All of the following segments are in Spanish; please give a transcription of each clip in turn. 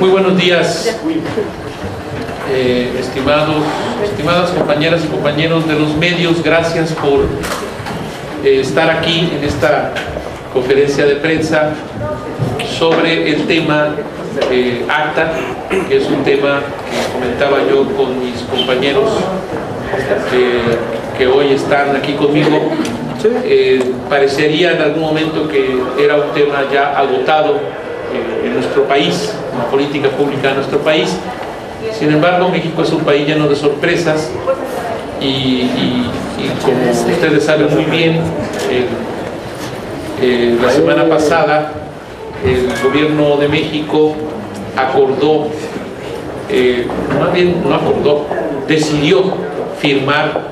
Muy buenos días, estimadas compañeras y compañeros de los medios. Gracias por estar aquí en esta conferencia de prensa sobre el tema ACTA, que es un tema que comentaba yo con mis compañeros que hoy están aquí conmigo. Parecería en algún momento que era un tema ya agotado en nuestro país, en la política pública de nuestro país. Sin embargo, México es un país lleno de sorpresas y como ustedes saben muy bien, la semana pasada el gobierno de México acordó, decidió firmar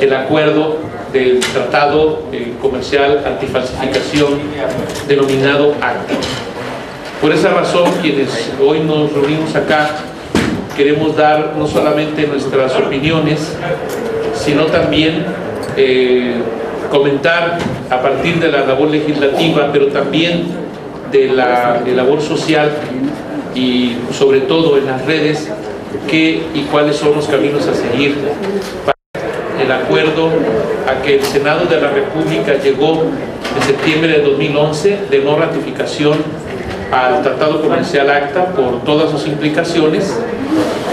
el acuerdo del Tratado Comercial Antifalsificación denominado ACTA. Por esa razón, quienes hoy nos reunimos acá, queremos dar no solamente nuestras opiniones, sino también comentar a partir de la labor legislativa, pero también de la labor social y sobre todo en las redes, qué y cuáles son los caminos a seguir para el acuerdo a que el Senado de la República llegó en septiembre de 2011 de no ratificación al Tratado Comercial ACTA por todas sus implicaciones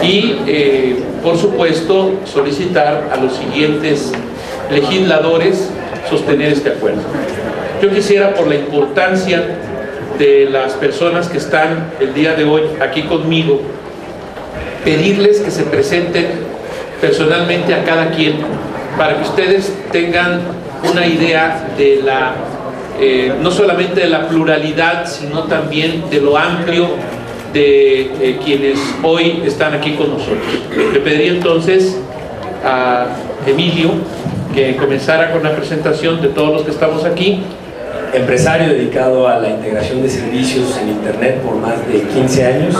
y por supuesto solicitar a los siguientes legisladores sostener este acuerdo. Yo quisiera, por la importancia de las personas que están el día de hoy aquí conmigo, pedirles que se presenten personalmente a cada quien para que ustedes tengan una idea de la no solamente de la pluralidad, sino también de lo amplio de quienes hoy están aquí con nosotros. Le pediría entonces a Emilio que comenzara con la presentación de todos los que estamos aquí. Empresario dedicado a la integración de servicios en Internet por más de 15 años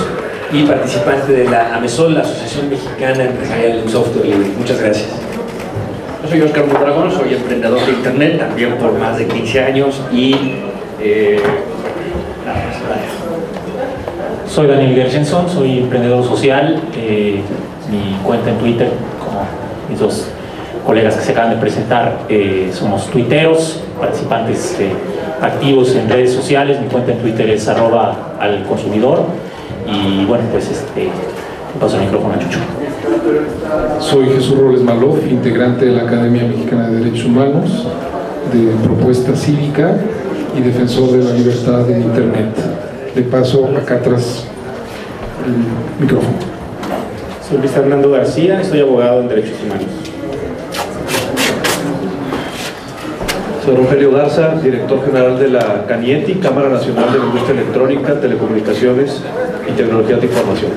y participante de la AMESOL, la Asociación Mexicana Empresarial en Software Libre. Muchas gracias. Yo soy Oscar Mondragón, soy emprendedor de Internet también por más de 15 años y soy Daniel Gershenson, soy emprendedor social. Mi cuenta en Twitter, como mis dos colegas que se acaban de presentar, somos tuiteros, participantes activos en redes sociales. Mi cuenta en Twitter es @alconsumidor y bueno, pues paso el micrófono a Chucho. Soy Jesús Robles Malof, integrante de la Academia Mexicana de Derechos Humanos, de Propuesta Cívica y defensor de la libertad de Internet. Le paso acá atrás el micrófono. Soy Luis Fernando García, soy abogado en Derechos Humanos. Soy Rogelio Garza, director general de la CANIETI, Cámara Nacional de la Industria Electrónica, Telecomunicaciones y Tecnologías de Información.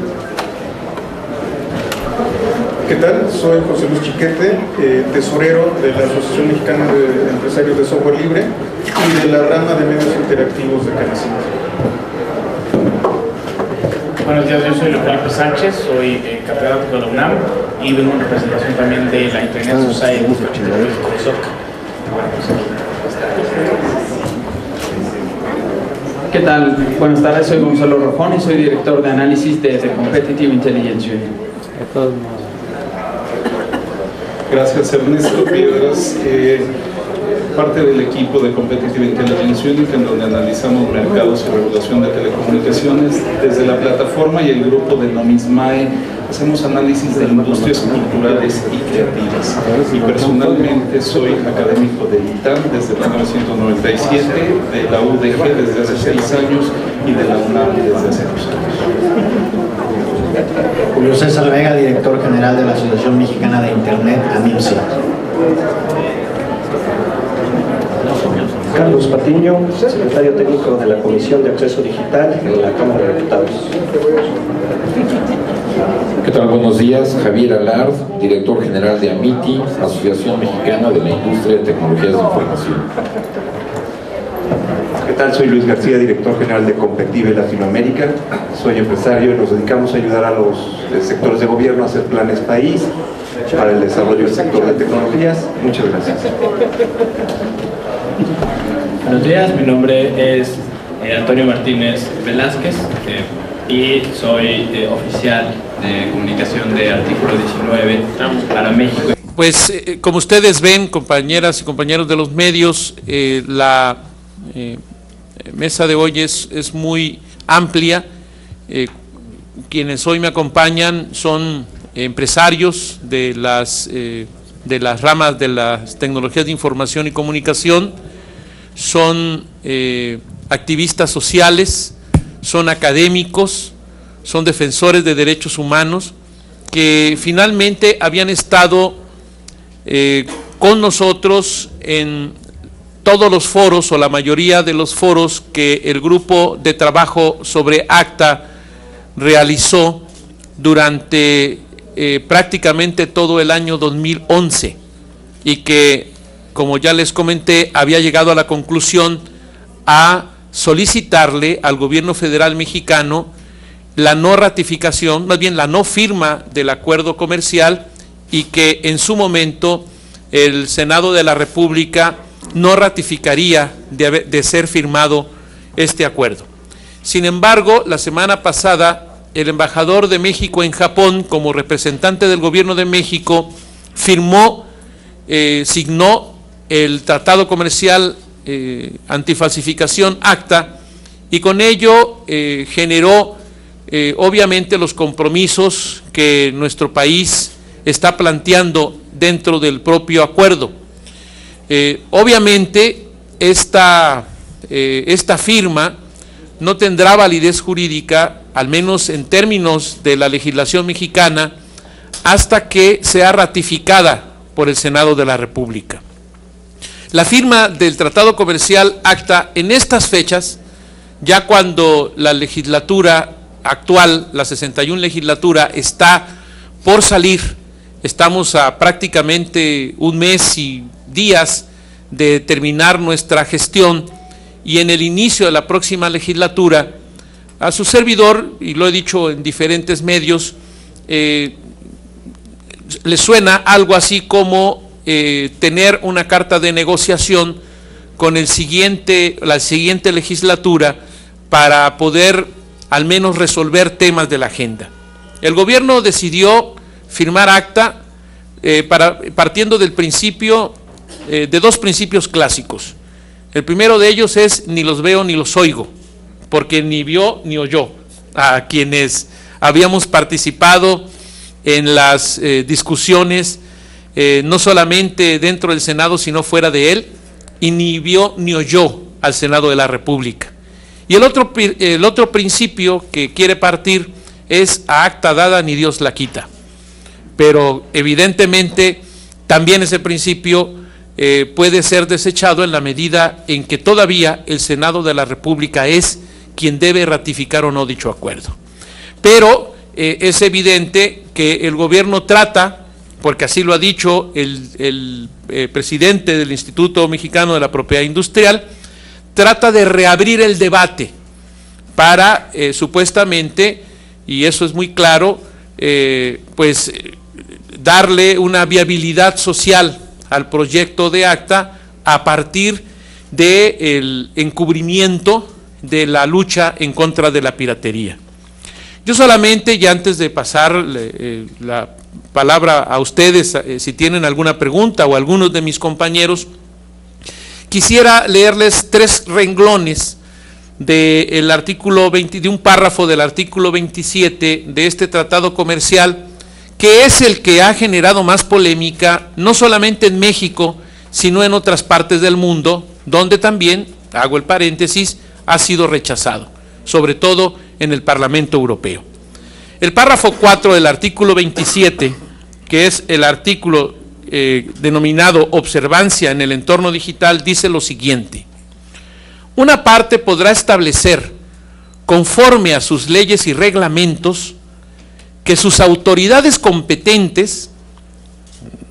¿Qué tal? Soy José Luis Chiquete, tesorero de la Asociación Mexicana de Empresarios de Software Libre y de la rama de medios interactivos de Canacint. Buenos días, yo soy Felipe Sánchez, soy catedrático de la UNAM y vengo en representación también de la Internet Society de SOC. ¿Qué tal? Buenas tardes, soy Gonzalo Rojón y soy director de análisis de The Competitive Intelligence Unit. Gracias, Ernesto Piedras, parte del equipo de Competitive Intelligence Unit, en donde analizamos mercados y regulación de telecomunicaciones. Desde la plataforma y el grupo de Nomismae hacemos análisis de industrias culturales y creativas. Y personalmente soy académico del ITAM desde 1997, de la UDG desde hace 6 años y de la UNAM desde hace 2 años. Julio César Vega, director general de la Asociación Mexicana de Internet, AMIMSI. Carlos Patiño, secretario técnico de la Comisión de Acceso Digital en la Cámara de Diputados. ¿Qué tal? Buenos días. Javier Alard, director general de AMITI, Asociación Mexicana de la Industria de Tecnologías de Información. ¿Qué tal? Soy Luis García, director general de Competitive Latinoamérica. Soy empresario y nos dedicamos a ayudar a los sectores de gobierno a hacer planes país para el desarrollo del sector de tecnologías. Muchas gracias. Buenos días, mi nombre es Antonio Martínez Velázquez. y soy oficial de comunicación de Artículo 19 para México. Pues como ustedes ven, compañeras y compañeros de los medios, la mesa de hoy es muy amplia. Quienes hoy me acompañan son empresarios de las ramas de las tecnologías de información y comunicación, son activistas sociales, son académicos, son defensores de derechos humanos, que finalmente habían estado con nosotros en todos los foros o la mayoría de los foros que el grupo de trabajo sobre ACTA realizó durante prácticamente todo el año 2011 y que, como ya les comenté, había llegado a la conclusión a solicitarle al gobierno federal mexicano la no ratificación, más bien la no firma del acuerdo comercial, y que en su momento el Senado de la República no ratificaría de ser firmado este acuerdo. Sin embargo, la semana pasada, el embajador de México en Japón, como representante del gobierno de México, signó el Tratado Comercial Antifalsificación ACTA, y con ello generó obviamente los compromisos que nuestro país está planteando dentro del propio acuerdo. Obviamente esta firma no tendrá validez jurídica, al menos en términos de la legislación mexicana, hasta que sea ratificada por el Senado de la República. La firma del Tratado Comercial ACTA en estas fechas, ya cuando la legislatura actual, la 61 legislatura, está por salir, estamos a prácticamente un mes y días de terminar nuestra gestión, y en el inicio de la próxima legislatura, a su servidor, y lo he dicho en diferentes medios, le suena algo así como tener una carta de negociación con la siguiente legislatura para poder al menos resolver temas de la agenda. El gobierno decidió firmar ACTA partiendo del principio, de dos principios clásicos. El primero de ellos es: ni los veo ni los oigo, porque ni vio ni oyó a quienes habíamos participado en las discusiones, no solamente dentro del Senado, sino fuera de él, y ni vio ni oyó al Senado de la República. Y el otro principio que quiere partir es: a acta dada ni Dios la quita. Pero evidentemente también ese principio puede ser desechado en la medida en que todavía el Senado de la República es quien debe ratificar o no dicho acuerdo. Pero es evidente que el gobierno trata, porque así lo ha dicho el presidente del Instituto Mexicano de la Propiedad Industrial, trata de reabrir el debate para supuestamente, y eso es muy claro, pues darle una viabilidad social al proyecto de ACTA a partir del encubrimiento de la lucha en contra de la piratería. Yo solamente, y antes de pasar la palabra a ustedes, si tienen alguna pregunta, o a algunos de mis compañeros, quisiera leerles 3 renglones del artículo 20, de un párrafo del artículo 27 de este tratado comercial, que es el que ha generado más polémica, no solamente en México, sino en otras partes del mundo, donde también, hago el paréntesis, ha sido rechazado, sobre todo en el Parlamento Europeo. El párrafo 4 del artículo 27, que es el artículo denominado observancia en el entorno digital, dice lo siguiente: una parte podrá establecer, conforme a sus leyes y reglamentos, que sus autoridades competentes,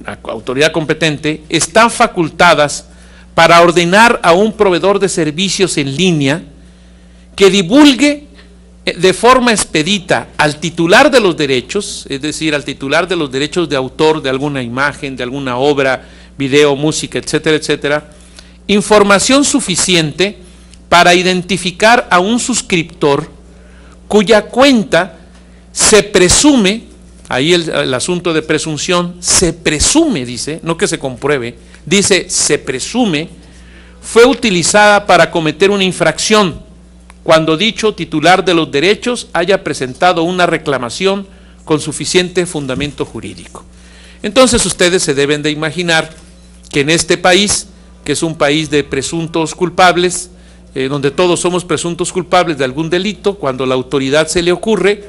la autoridad competente, están facultadas para ordenar a un proveedor de servicios en línea que divulgue de forma expedita al titular de los derechos, es decir, al titular de los derechos de autor de alguna imagen, de alguna obra, video, música, etcétera, etcétera, información suficiente para identificar a un suscriptor cuya cuenta se presume, ahí el asunto de presunción, se presume, dice, no que se compruebe, dice se presume, fue utilizada para cometer una infracción cuando dicho titular de los derechos haya presentado una reclamación con suficiente fundamento jurídico. Entonces ustedes se deben de imaginar que en este país, que es un país de presuntos culpables, donde todos somos presuntos culpables de algún delito, cuando la autoridad se le ocurre,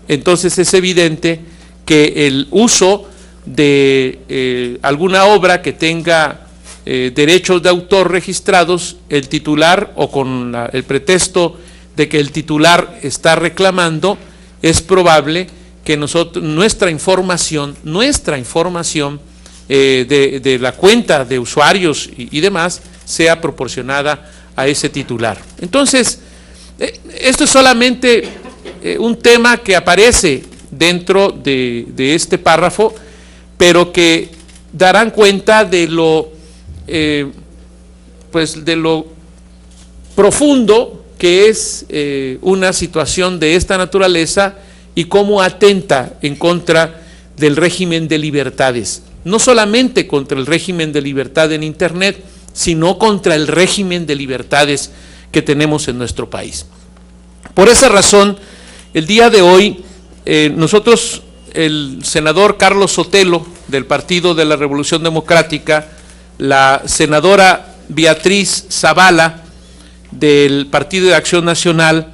entonces es evidente que el uso de alguna obra que tenga derechos de autor registrados, el titular, o con el pretexto de que el titular está reclamando, es probable que nuestra información de la cuenta de usuarios y demás sea proporcionada a ese titular. Entonces, esto es solamente un tema que aparece dentro de este párrafo, pero que darán cuenta de lo profundo que es una situación de esta naturaleza y cómo atenta en contra del régimen de libertades, no solamente contra el régimen de libertad en Internet, sino contra el régimen de libertades que tenemos en nuestro país. Por esa razón, el día de hoy, nosotros, el senador Carlos Sotelo, del Partido de la Revolución Democrática, la senadora Beatriz Zavala, del Partido de Acción Nacional,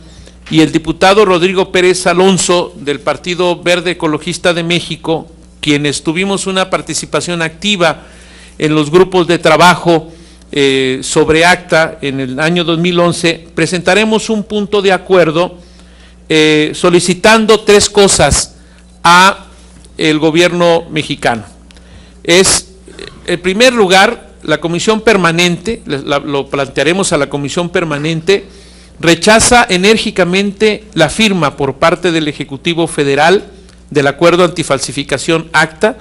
y el diputado Rodrigo Pérez Alonso, del Partido Verde Ecologista de México, quienes tuvimos una participación activa en los grupos de trabajo sobre ACTA en el año 2011, presentaremos un punto de acuerdo solicitando tres cosas a el gobierno mexicano. Es, en primer lugar, la Comisión Permanente, lo plantearemos a la Comisión Permanente, rechaza enérgicamente la firma por parte del Ejecutivo Federal del Acuerdo Antifalsificación ACTA,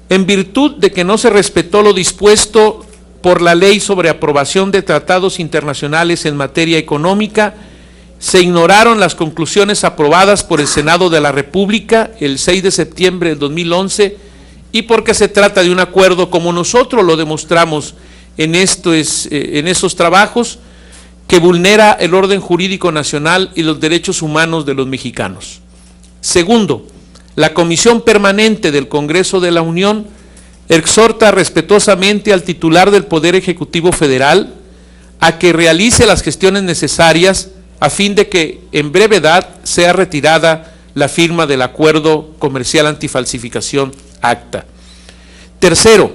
en virtud de que no se respetó lo dispuesto por la Ley sobre aprobación de tratados internacionales en materia económica, se ignoraron las conclusiones aprobadas por el Senado de la República el 6 de septiembre de 2011 y porque se trata de un acuerdo, como nosotros lo demostramos en esos trabajos, que vulnera el orden jurídico nacional y los derechos humanos de los mexicanos. Segundo, la Comisión Permanente del Congreso de la Unión exhorta respetuosamente al titular del Poder Ejecutivo Federal a que realice las gestiones necesarias a fin de que en brevedad sea retirada la firma del Acuerdo Comercial Antifalsificación ACTA. Tercero,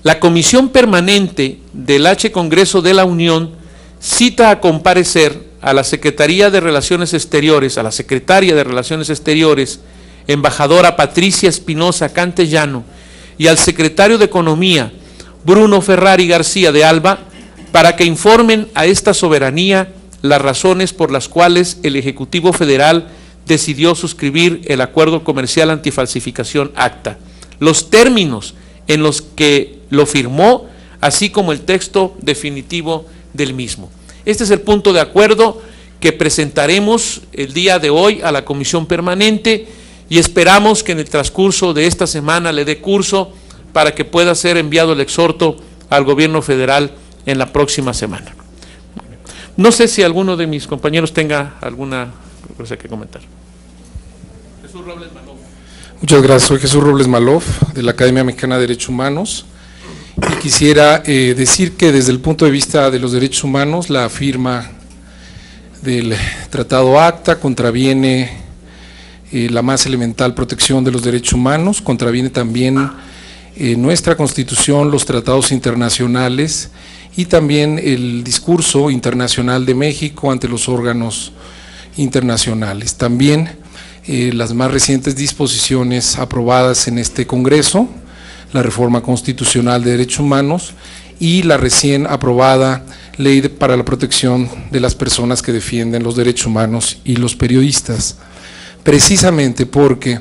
la Comisión Permanente del H. Congreso de la Unión cita a comparecer a la Secretaría de Relaciones Exteriores, a la Secretaria de Relaciones Exteriores, embajadora Patricia Espinosa Cantellano, y al Secretario de Economía, Bruno Ferrari García de Alba, para que informen a esta soberanía las razones por las cuales el Ejecutivo Federal decidió suscribir el Acuerdo Comercial Antifalsificación ACTA, los términos en los que lo firmó, así como el texto definitivo del mismo. Este es el punto de acuerdo que presentaremos el día de hoy a la Comisión Permanente y esperamos que en el transcurso de esta semana le dé curso para que pueda ser enviado el exhorto al gobierno federal en la próxima semana. No sé si alguno de mis compañeros tenga alguna cosa que comentar. Jesús Robles Malof. Muchas gracias, soy Jesús Robles Malof, de la Academia Mexicana de Derechos Humanos, y quisiera decir que desde el punto de vista de los derechos humanos, la firma del Tratado ACTA contraviene la más elemental protección de los derechos humanos, contraviene también nuestra Constitución, los tratados internacionales y también el discurso internacional de México ante los órganos internacionales. También las más recientes disposiciones aprobadas en este Congreso, la reforma constitucional de derechos humanos y la recién aprobada Ley para la protección de las personas que defienden los derechos humanos y los periodistas, precisamente porque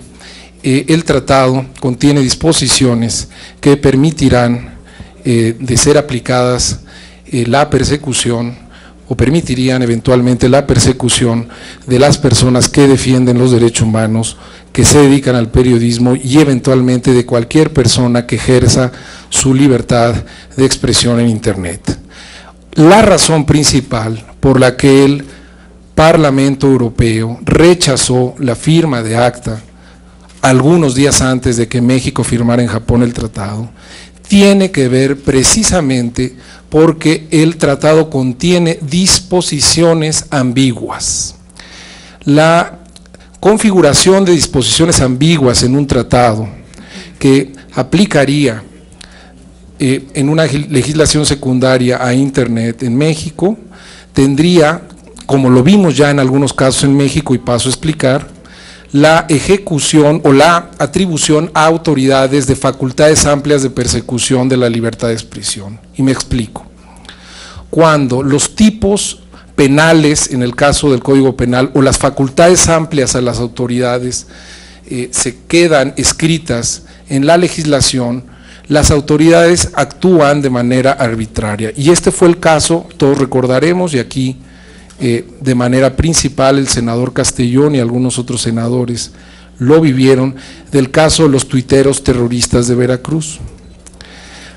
el tratado contiene disposiciones que permitirán de ser aplicadas la persecución o permitirían eventualmente la persecución de las personas que defienden los derechos humanos, que se dedican al periodismo y eventualmente de cualquier persona que ejerza su libertad de expresión en Internet. La razón principal por la que el Parlamento Europeo rechazó la firma de ACTA algunos días antes de que México firmara en Japón el tratado, tiene que ver precisamente porque el tratado contiene disposiciones ambiguas. La configuración de disposiciones ambiguas en un tratado que aplicaría en una legislación secundaria a Internet en México, tendría, como lo vimos ya en algunos casos en México y paso a explicar, la ejecución o la atribución a autoridades de facultades amplias de persecución de la libertad de expresión. Y me explico. Cuando los tipos penales, en el caso del Código Penal, o las facultades amplias a las autoridades se quedan escritas en la legislación, las autoridades actúan de manera arbitraria. Y este fue el caso, todos recordaremos, y aquí de manera principal el senador Castellón y algunos otros senadores lo vivieron, del caso de los tuiteros terroristas de Veracruz.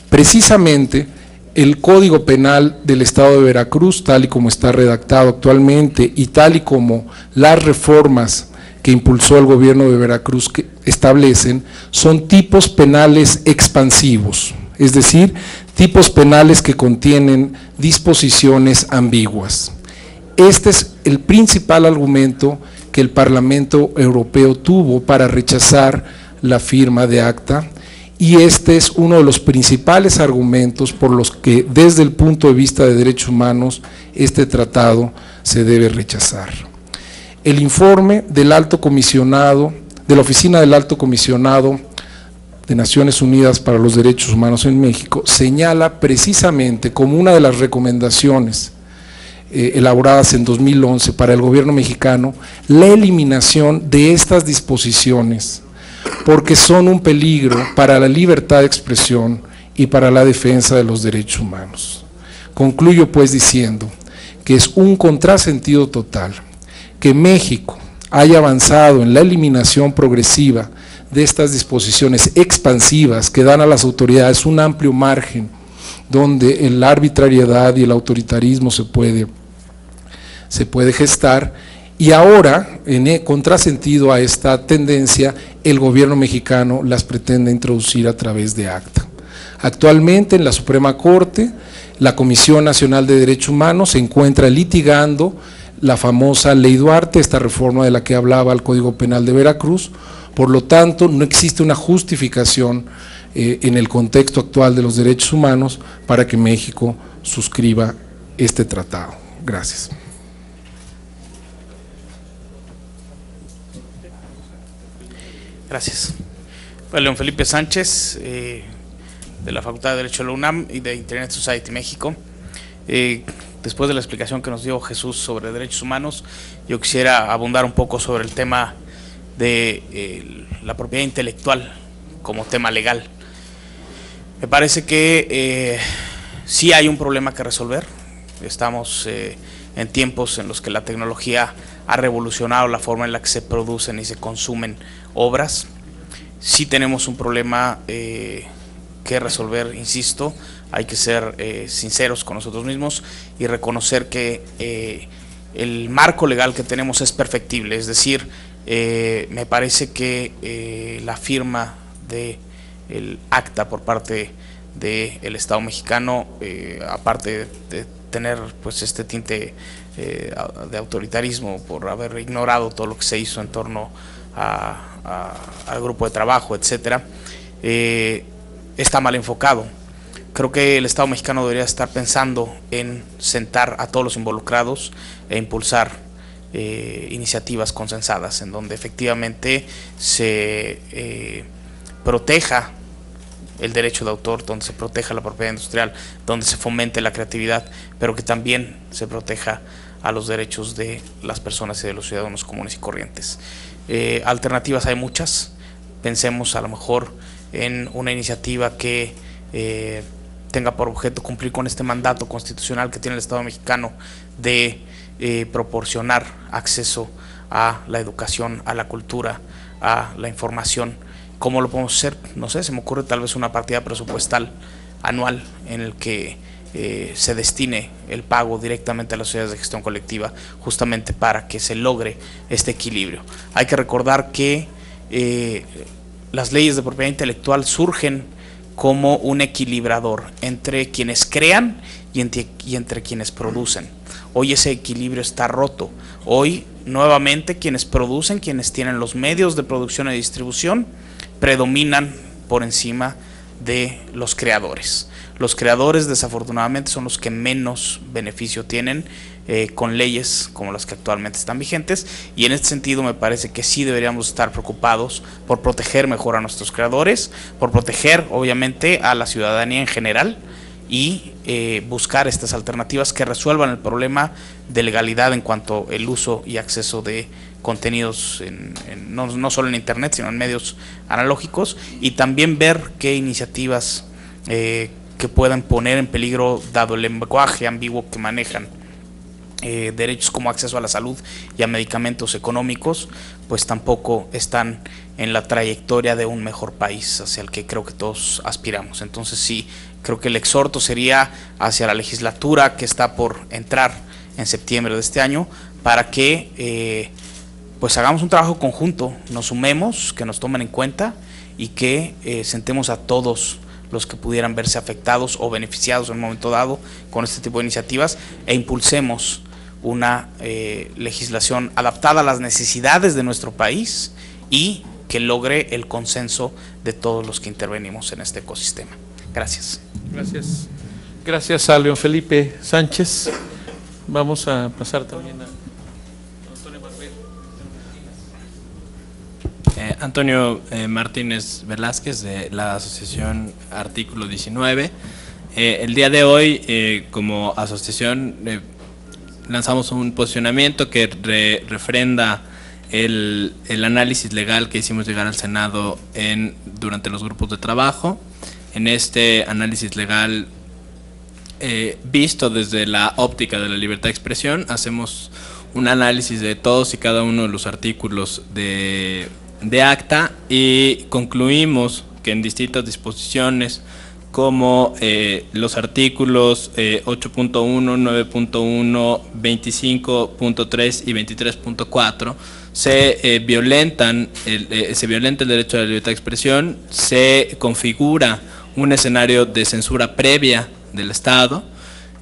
Precisamente el Código Penal del Estado de Veracruz, tal y como está redactado actualmente y tal y como las reformas que impulsó el gobierno de Veracruz que establecen, son tipos penales expansivos, es decir, tipos penales que contienen disposiciones ambiguas. Este es el principal argumento que el Parlamento Europeo tuvo para rechazar la firma de ACTA, y este es uno de los principales argumentos por los que desde el punto de vista de derechos humanos este tratado se debe rechazar. El informe del Alto Comisionado, de la Oficina del Alto Comisionado de Naciones Unidas para los Derechos Humanos en México, señala precisamente como una de las recomendaciones elaboradas en 2011 para el gobierno mexicano, la eliminación de estas disposiciones, porque son un peligro para la libertad de expresión y para la defensa de los derechos humanos. Concluyo pues diciendo que es un contrasentido total que México haya avanzado en la eliminación progresiva de estas disposiciones expansivas que dan a las autoridades un amplio margen donde la arbitrariedad y el autoritarismo se puede gestar, y ahora, en contrasentido a esta tendencia, el gobierno mexicano las pretende introducir a través de ACTA. Actualmente en la Suprema Corte, la Comisión Nacional de Derechos Humanos se encuentra litigando la famosa Ley Duarte, esta reforma de la que hablaba el Código Penal de Veracruz. Por lo tanto, no existe una justificación en el contexto actual de los derechos humanos para que México suscriba este tratado. Gracias. Gracias. Bueno, León Felipe Sánchez, de la Facultad de Derecho de la UNAM y de Internet Society México. Después de la explicación que nos dio Jesús sobre derechos humanos, yo quisiera abundar un poco sobre el tema de la propiedad intelectual como tema legal. Me parece que sí hay un problema que resolver. Estamos en tiempos en los que la tecnología ha revolucionado la forma en la que se producen y se consumen obras. Sí tenemos un problema que resolver, insisto. Hay que ser sinceros con nosotros mismos y reconocer que el marco legal que tenemos es perfectible. Es decir, me parece que la firma del ACTA por parte del Estado mexicano, aparte de tener pues este tinte de autoritarismo por haber ignorado todo lo que se hizo en torno al grupo de trabajo, etcétera, está mal enfocado. Creo que el Estado mexicano debería estar pensando en sentar a todos los involucrados e impulsar iniciativas consensadas en donde efectivamente se proteja el derecho de autor, donde se proteja la propiedad industrial, donde se fomente la creatividad, pero que también se proteja a los derechos de las personas y de los ciudadanos comunes y corrientes. Alternativas hay muchas. Pensemos a lo mejor en una iniciativa que tenga por objeto cumplir con este mandato constitucional que tiene el Estado mexicano de proporcionar acceso a la educación, a la cultura, a la información. ¿Cómo lo podemos hacer? No sé, se me ocurre tal vez una partida presupuestal anual en el que se destine el pago directamente a las sociedades de gestión colectiva, justamente para que se logre este equilibrio. Hay que recordar que las leyes de propiedad intelectual surgen como un equilibrador entre quienes crean y entre quienes producen. Hoy ese equilibrio está roto. Hoy nuevamente quienes producen, quienes tienen los medios de producción y distribución, predominan por encima de los creadores. Los creadores desafortunadamente son los que menos beneficio tienen con leyes como las que actualmente están vigentes, y en este sentido me parece que sí deberíamos estar preocupados por proteger mejor a nuestros creadores, por proteger obviamente a la ciudadanía en general y buscar estas alternativas que resuelvan el problema de legalidad en cuanto al uso y acceso de contenidos no solo en internet sino en medios analógicos, y también ver qué iniciativas que puedan poner en peligro, dado el lenguaje ambiguo que manejan, derechos como acceso a la salud y a medicamentos económicos, pues tampoco están en la trayectoria de un mejor país hacia el que creo que todos aspiramos. Entonces sí, creo que el exhorto sería hacia la legislatura que está por entrar en septiembre de este año, para que pues hagamos un trabajo conjunto, nos sumemos, que nos tomen en cuenta y que sentemos a todos los que pudieran verse afectados o beneficiados en un momento dado con este tipo de iniciativas, e impulsemos una legislación adaptada a las necesidades de nuestro país y que logre el consenso de todos los que intervenimos en este ecosistema. Gracias. Gracias. Gracias a León Felipe Sánchez. Vamos a pasar también a Antonio Martínez. Antonio Martínez Velázquez, de la asociación Artículo 19. El día de hoy, como asociación, lanzamos un posicionamiento que refrenda el análisis legal que hicimos llegar al Senado durante los grupos de trabajo. En este análisis legal, visto desde la óptica de la libertad de expresión, hacemos un análisis de todos y cada uno de los artículos de acta, y concluimos que en distintas disposiciones, como los artículos 8.1, 9.1, 25.3 y 23.4, se violenta el derecho a la libertad de expresión, se configura un escenario de censura previa del Estado,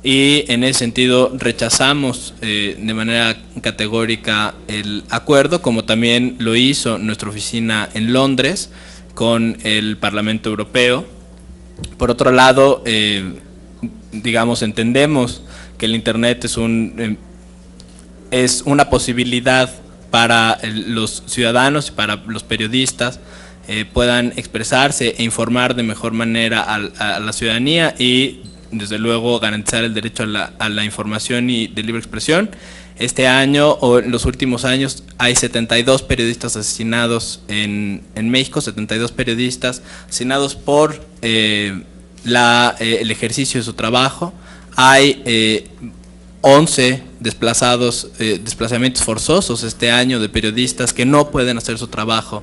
y en ese sentido rechazamos de manera categórica el acuerdo, como también lo hizo nuestra oficina en Londres con el Parlamento Europeo. Por otro lado, digamos, entendemos que el Internet es una posibilidad para los ciudadanos y para los periodistas puedan expresarse e informar de mejor manera a la ciudadanía, y desde luego garantizar el derecho a la información y de libre expresión. Este año, o en los últimos años, hay 72 periodistas asesinados en México, 72 periodistas asesinados por el ejercicio de su trabajo. Hay 11 desplazamientos forzosos este año de periodistas que no pueden hacer su trabajo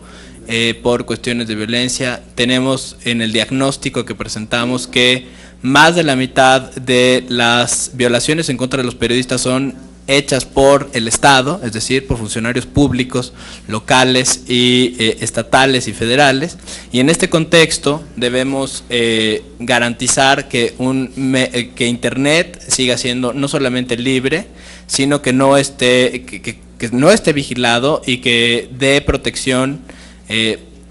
por cuestiones de violencia. Tenemos en el diagnóstico que presentamos que más de la mitad de las violaciones en contra de los periodistas son hechas por el Estado, es decir, por funcionarios públicos, locales y estatales y federales, y en este contexto debemos garantizar que Internet siga siendo no solamente libre, sino que no esté vigilado, y que dé protección,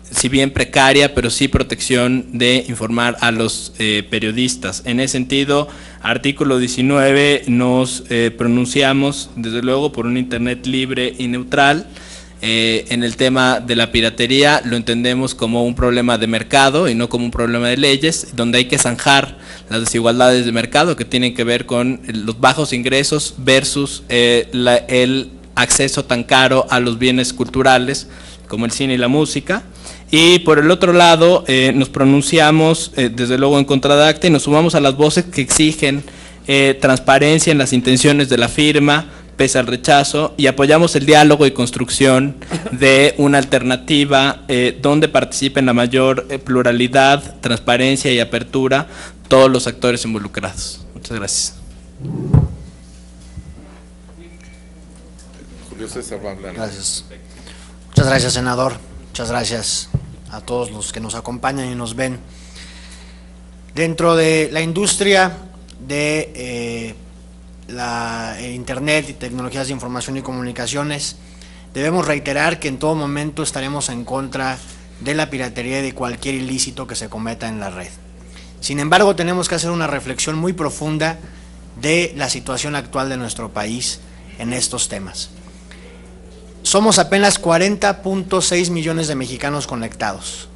si bien precaria, pero sí protección de informar a los periodistas. En ese sentido, artículo 19, nos pronunciamos desde luego por un Internet libre y neutral. En el tema de la piratería lo entendemos como un problema de mercado y no como un problema de leyes, donde hay que zanjar las desigualdades de mercado que tienen que ver con los bajos ingresos versus el acceso tan caro a los bienes culturales como el cine y la música. Y por el otro lado, nos pronunciamos desde luego en contra de ACTA y nos sumamos a las voces que exigen transparencia en las intenciones de la firma, pese al rechazo, y apoyamos el diálogo y construcción de una alternativa donde participen la mayor pluralidad, transparencia y apertura todos los actores involucrados. Muchas gracias. Julio César va a hablar. Gracias. Muchas gracias, senador. Muchas gracias a todos los que nos acompañan y nos ven. Dentro de la industria de la Internet y tecnologías de información y comunicaciones, debemos reiterar que en todo momento estaremos en contra de la piratería y de cualquier ilícito que se cometa en la red. Sin embargo, tenemos que hacer una reflexión muy profunda de la situación actual de nuestro país en estos temas. Somos apenas 40.6 millones de mexicanos conectados,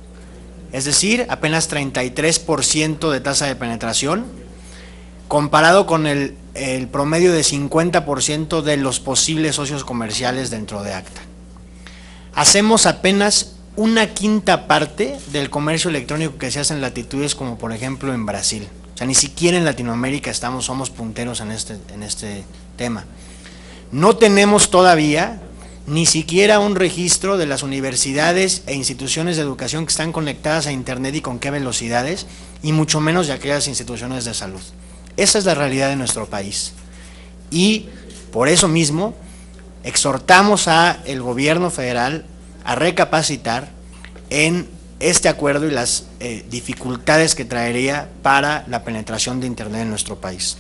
es decir, apenas 33% de tasa de penetración, comparado con el promedio de 50% de los posibles socios comerciales dentro de ACTA. Hacemos apenas una quinta parte del comercio electrónico que se hace en latitudes como por ejemplo en Brasil. O sea, ni siquiera en Latinoamérica somos punteros en este tema. No tenemos todavía ni siquiera un registro de las universidades e instituciones de educación que están conectadas a Internet y con qué velocidades, y mucho menos de aquellas instituciones de salud. Esa es la realidad de nuestro país. Y por eso mismo exhortamos al gobierno federal a recapacitar en este acuerdo y las dificultades que traería para la penetración de Internet en nuestro país.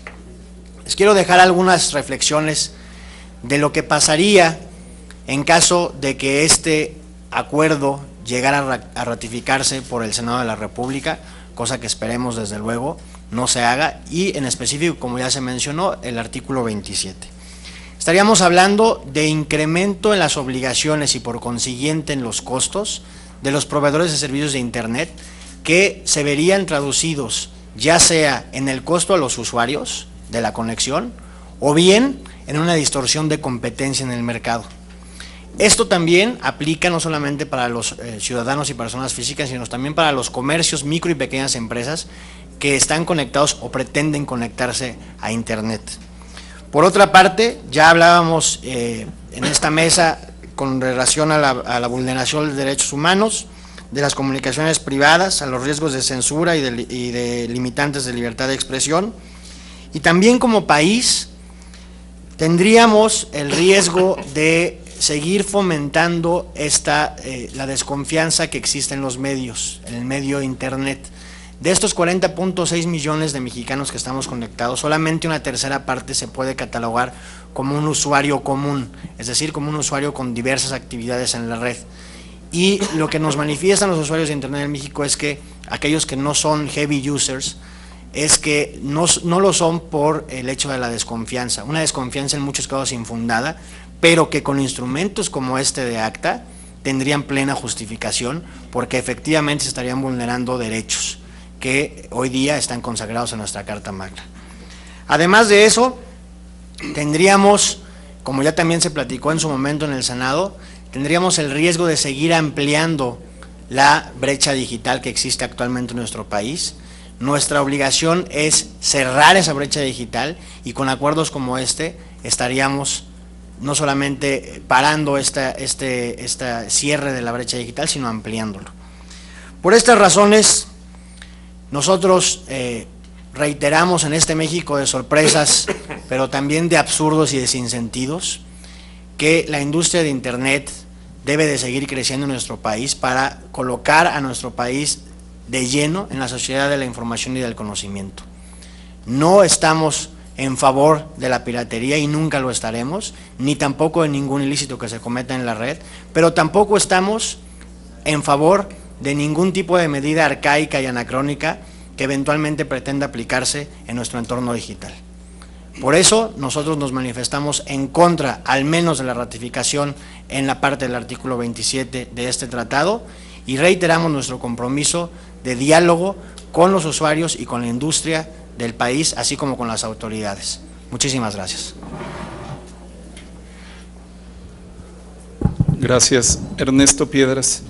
Les quiero dejar algunas reflexiones de lo que pasaría en caso de que este acuerdo llegara a ratificarse por el Senado de la República, cosa que esperemos desde luego no se haga, y en específico, como ya se mencionó, el artículo 27. Estaríamos hablando de incremento en las obligaciones y por consiguiente en los costos de los proveedores de servicios de Internet, que se verían traducidos ya sea en el costo a los usuarios de la conexión o bien en una distorsión de competencia en el mercado. Esto también aplica no solamente para los ciudadanos y personas físicas, sino también para los comercios, micro y pequeñas empresas que están conectados o pretenden conectarse a Internet. Por otra parte, ya hablábamos en esta mesa con relación a la vulneración de derechos humanos, de las comunicaciones privadas, a los riesgos de censura y de limitantes de libertad de expresión, y también como país tendríamos el riesgo de seguir fomentando la desconfianza que existe en los medios, en el medio Internet. De estos 40.6 millones de mexicanos que estamos conectados, solamente una tercera parte se puede catalogar como un usuario común, es decir, como un usuario con diversas actividades en la red. Y lo que nos manifiestan los usuarios de Internet en México es que aquellos que no son heavy users, es que no lo son por el hecho de la desconfianza, una desconfianza en muchos casos infundada, pero que con instrumentos como este de ACTA tendrían plena justificación, porque efectivamente se estarían vulnerando derechos que hoy día están consagrados en nuestra Carta Magna. Además de eso, tendríamos, como ya también se platicó en su momento en el Senado, tendríamos el riesgo de seguir ampliando la brecha digital que existe actualmente en nuestro país. Nuestra obligación es cerrar esa brecha digital, y con acuerdos como este estaríamos no solamente parando este cierre de la brecha digital, sino ampliándolo. Por estas razones, nosotros reiteramos en este México de sorpresas, pero también de absurdos y de sinsentidos, que la industria de Internet debe de seguir creciendo en nuestro país para colocar a nuestro país de lleno en la sociedad de la información y del conocimiento. No estamos en favor de la piratería y nunca lo estaremos, ni tampoco de ningún ilícito que se cometa en la red, pero tampoco estamos en favor de ningún tipo de medida arcaica y anacrónica que eventualmente pretenda aplicarse en nuestro entorno digital. Por eso nosotros nos manifestamos en contra, al menos de la ratificación en la parte del artículo 27 de este tratado, y reiteramos nuestro compromiso de diálogo con los usuarios y con la industria del país, así como con las autoridades. Muchísimas gracias. Gracias, Ernesto Piedras.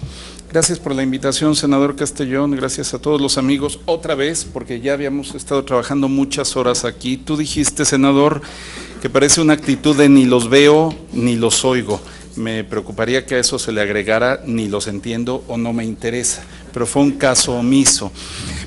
Gracias por la invitación, senador Castellón. Gracias a todos los amigos. Otra vez, porque ya habíamos estado trabajando muchas horas aquí. Tú dijiste, senador, que parece una actitud de ni los veo ni los oigo. Me preocuparía que a eso se le agregara ni los entiendo o no me interesa, pero fue un caso omiso.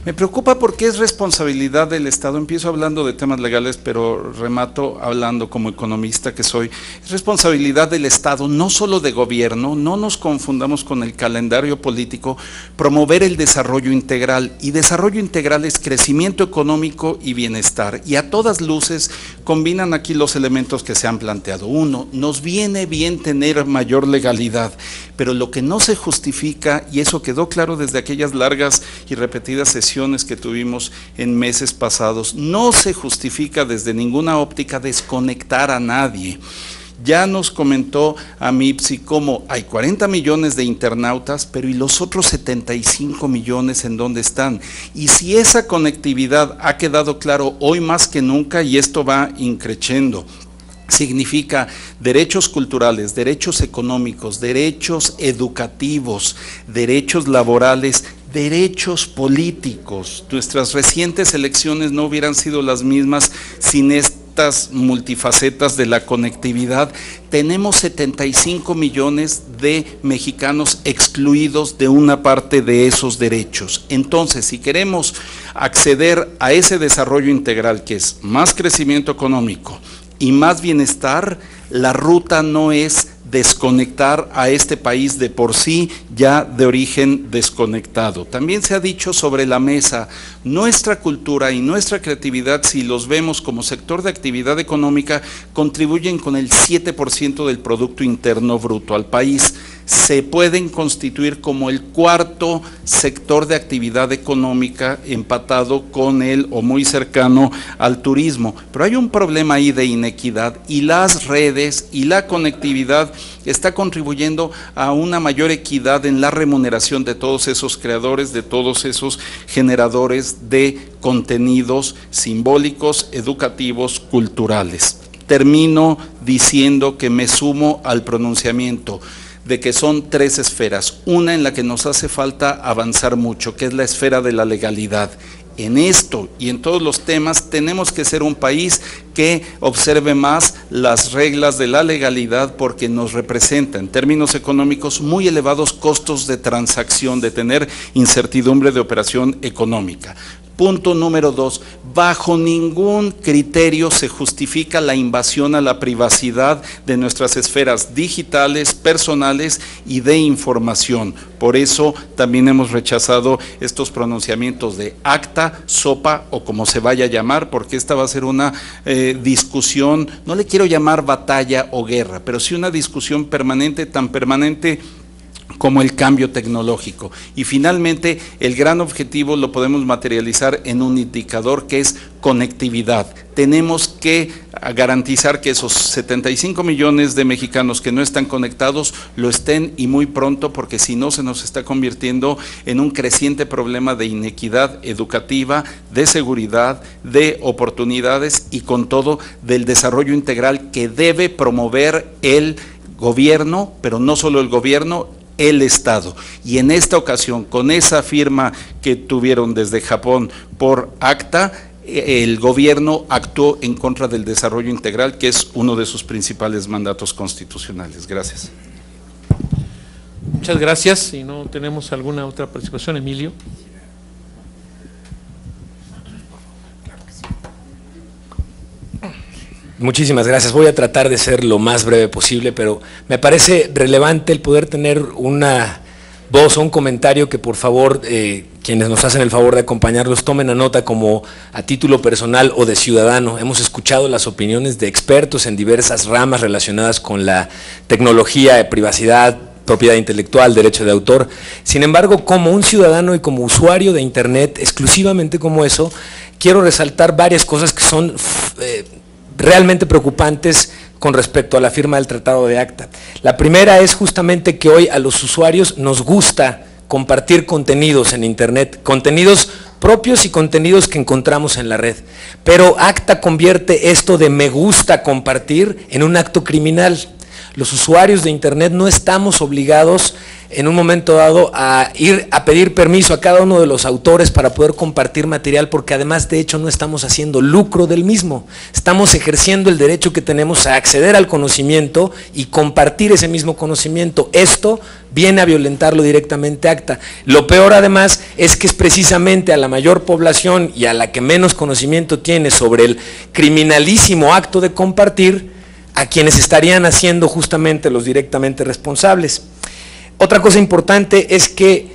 Me preocupa porque es responsabilidad del Estado, empiezo hablando de temas legales, pero remato hablando como economista que soy, es responsabilidad del Estado, no solo de gobierno, no nos confundamos con el calendario político, promover el desarrollo integral, y desarrollo integral es crecimiento económico y bienestar, y a todas luces combinan aquí los elementos que se han planteado. Uno, nos viene bien tener mayor legalidad, pero lo que no se justifica, y eso quedó claro desde aquellas largas y repetidas sesiones que tuvimos en meses pasados, no se justifica desde ninguna óptica desconectar a nadie. Ya nos comentó Amipsi cómo hay 40 millones de internautas, pero ¿y los otros 75 millones en dónde están? Y si esa conectividad ha quedado claro hoy más que nunca, y esto va increciendo, significa derechos culturales, derechos económicos, derechos educativos, derechos laborales, derechos políticos. Nuestras recientes elecciones no hubieran sido las mismas sin estas multifacetas de la conectividad. Tenemos 75 millones de mexicanos excluidos de una parte de esos derechos. Entonces, si queremos acceder a ese desarrollo integral, que es más crecimiento económico y más bienestar, la ruta no es desconectar a este país de por sí ya de origen desconectado. También se ha dicho sobre la mesa, nuestra cultura y nuestra creatividad, si los vemos como sector de actividad económica, contribuyen con el 7% del Producto Interno Bruto al país. Se pueden constituir como el cuarto sector de actividad económica, empatado con el o muy cercano al turismo. Pero hay un problema ahí de inequidad, y las redes y la conectividad está contribuyendo a una mayor equidad en la remuneración de todos esos creadores, de todos esos generadores de contenidos simbólicos, educativos, culturales. Termino diciendo que me sumo al pronunciamiento de que son tres esferas, una en la que nos hace falta avanzar mucho, que es la esfera de la legalidad. En esto y en todos los temas tenemos que ser un país que observe más las reglas de la legalidad, porque nos representa en términos económicos muy elevados costos de transacción, de tener incertidumbre de operación económica. Punto número 2, bajo ningún criterio se justifica la invasión a la privacidad de nuestras esferas digitales, personales y de información. Por eso también hemos rechazado estos pronunciamientos de acta, sopa o como se vaya a llamar, porque esta va a ser una discusión, no le quiero llamar batalla o guerra, pero sí una discusión permanente, tan permanente como el cambio tecnológico. Y finalmente, el gran objetivo lo podemos materializar en un indicador que es conectividad. Tenemos que garantizar que esos 75 millones de mexicanos que no están conectados lo estén, y muy pronto, porque si no se nos está convirtiendo en un creciente problema de inequidad educativa, de seguridad, de oportunidades y con todo del desarrollo integral que debe promover el gobierno, pero no solo el gobierno, el Estado. Y en esta ocasión, con esa firma que tuvieron desde Japón por ACTA, el gobierno actuó en contra del desarrollo integral, que es uno de sus principales mandatos constitucionales. Gracias. Muchas gracias. Si no tenemos alguna otra participación, Emilio. Muchísimas gracias. Voy a tratar de ser lo más breve posible, pero me parece relevante el poder tener una voz o un comentario que, por favor, quienes nos hacen el favor de acompañarlos tomen a nota como a título personal o de ciudadano. Hemos escuchado las opiniones de expertos en diversas ramas relacionadas con la tecnología, privacidad, propiedad intelectual, derecho de autor. Sin embargo, como un ciudadano y como usuario de Internet, exclusivamente como eso, quiero resaltar varias cosas que son realmente preocupantes con respecto a la firma del Tratado de ACTA. La primera es justamente que hoy a los usuarios nos gusta compartir contenidos en Internet, contenidos propios y contenidos que encontramos en la red. Pero ACTA convierte esto de me gusta compartir en un acto criminal. Los usuarios de Internet no estamos obligados en un momento dado a ir a pedir permiso a cada uno de los autores para poder compartir material, porque además de hecho no estamos haciendo lucro del mismo, estamos ejerciendo el derecho que tenemos a acceder al conocimiento y compartir ese mismo conocimiento. Esto viene a violentarlo directamente ACTA. Lo peor además es que es precisamente a la mayor población y a la que menos conocimiento tiene sobre el criminalísimo acto de compartir, a quienes estarían haciendo justamente los directamente responsables. Otra cosa importante es que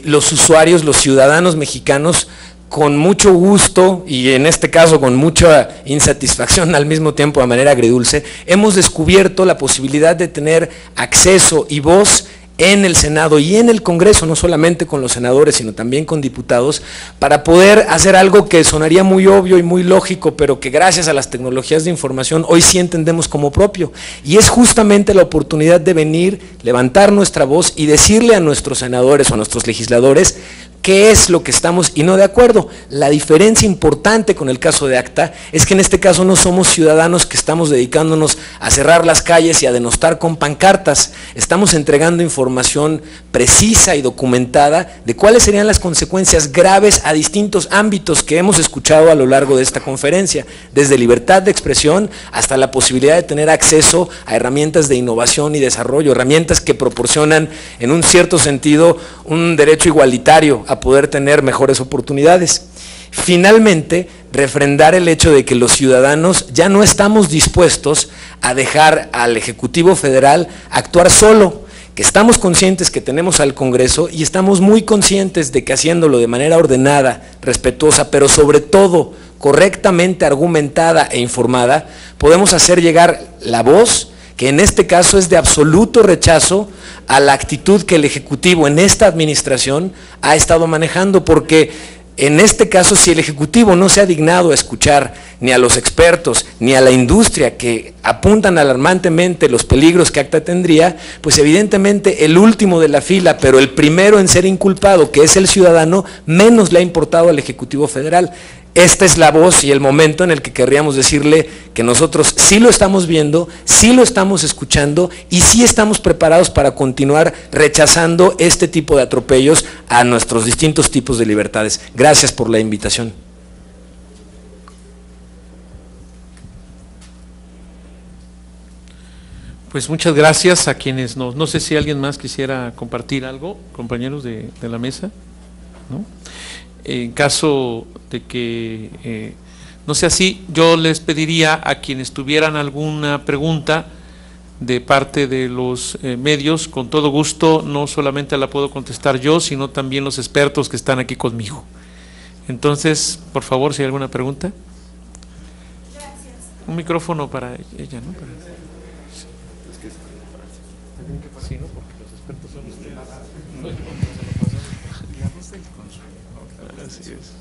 los usuarios, los ciudadanos mexicanos, con mucho gusto y en este caso con mucha insatisfacción al mismo tiempo de manera agridulce, hemos descubierto la posibilidad de tener acceso y voz en el Senado y en el Congreso, no solamente con los senadores, sino también con diputados, para poder hacer algo que sonaría muy obvio y muy lógico, pero que gracias a las tecnologías de información hoy sí entendemos como propio. Y es justamente la oportunidad de venir, levantar nuestra voz y decirle a nuestros senadores o a nuestros legisladores qué es lo que estamos y no de acuerdo. La diferencia importante con el caso de ACTA es que en este caso no somos ciudadanos que estamos dedicándonos a cerrar las calles y a denostar con pancartas. Estamos entregando información precisa y documentada de cuáles serían las consecuencias graves a distintos ámbitos que hemos escuchado a lo largo de esta conferencia, desde libertad de expresión hasta la posibilidad de tener acceso a herramientas de innovación y desarrollo, herramientas que proporcionan en un cierto sentido un derecho igualitario a poder tener mejores oportunidades. Finalmente, refrendar el hecho de que los ciudadanos ya no estamos dispuestos a dejar al Ejecutivo Federal actuar solo, que estamos conscientes que tenemos al Congreso y estamos muy conscientes de que haciéndolo de manera ordenada, respetuosa, pero sobre todo correctamente argumentada e informada, podemos hacer llegar la voz, que en este caso es de absoluto rechazo a la actitud que el Ejecutivo en esta administración ha estado manejando, porque en este caso, si el Ejecutivo no se ha dignado a escuchar ni a los expertos ni a la industria que apuntan alarmantemente los peligros que ACTA tendría, pues evidentemente el último de la fila, pero el primero en ser inculpado, que es el ciudadano, menos le ha importado al Ejecutivo Federal. Esta es la voz y el momento en el que querríamos decirle que nosotros sí lo estamos viendo, sí lo estamos escuchando y sí estamos preparados para continuar rechazando este tipo de atropellos a nuestros distintos tipos de libertades. Gracias por la invitación. Pues muchas gracias a quienes no sé si alguien más quisiera compartir algo, compañeros de la mesa, ¿no? En caso de que no sea así, yo les pediría a quienes tuvieran alguna pregunta de parte de los medios, con todo gusto, no solamente la puedo contestar yo, sino también los expertos que están aquí conmigo. Entonces, por favor, si hay alguna pregunta. Gracias. Un micrófono para ella, ¿no? Sí, ¿no? Porque los expertos son ustedes. Así es.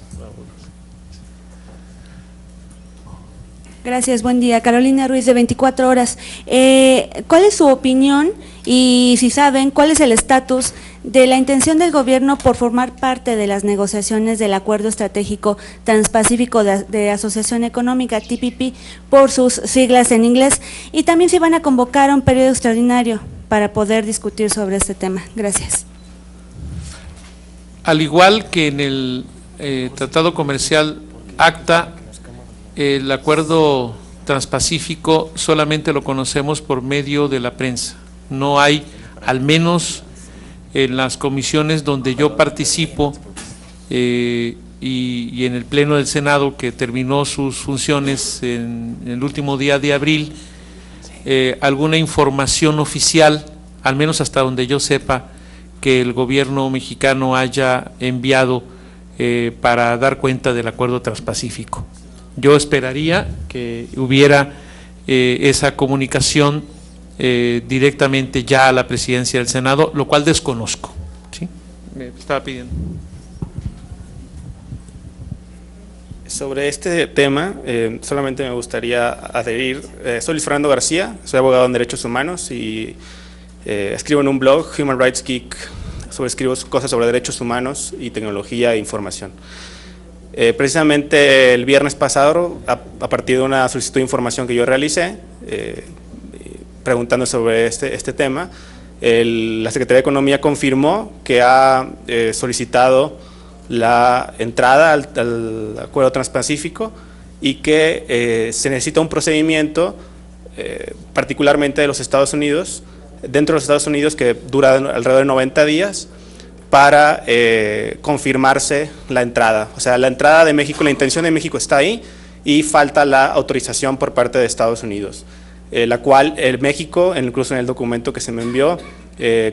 Gracias, buen día. Carolina Ruiz, de 24 horas. ¿Cuál es su opinión y si saben cuál es el estatus de la intención del gobierno por formar parte de las negociaciones del Acuerdo Estratégico Transpacífico de Asociación Económica, TPP, por sus siglas en inglés? Y también si van a convocar a un periodo extraordinario para poder discutir sobre este tema. Gracias. Al igual que en el Tratado Comercial ACTA, el acuerdo transpacífico solamente lo conocemos por medio de la prensa. No hay, al menos en las comisiones donde yo participo y en el Pleno del Senado, que terminó sus funciones en el último día de abril, alguna información oficial, al menos hasta donde yo sepa, que el gobierno mexicano haya enviado para dar cuenta del acuerdo transpacífico. Yo esperaría que hubiera esa comunicación directamente ya a la presidencia del Senado, lo cual desconozco. ¿Sí? Me estaba pidiendo. Sobre este tema, solamente me gustaría adherir. Soy Luis Fernando García, soy abogado en Derechos Humanos y escribo en un blog, Human Rights Geek, escribo cosas sobre derechos humanos y tecnología e información. Precisamente el viernes pasado, a partir de una solicitud de información que yo realicé, preguntando sobre este tema, La Secretaría de Economía confirmó que ha solicitado la entrada al Acuerdo Transpacífico y que se necesita un procedimiento, particularmente de los Estados Unidos, dentro de los Estados Unidos, que dura alrededor de 90 días para confirmarse la entrada. O sea, la entrada de México, la intención de México está ahí y falta la autorización por parte de Estados Unidos, la cual México, incluso en el documento que se me envió,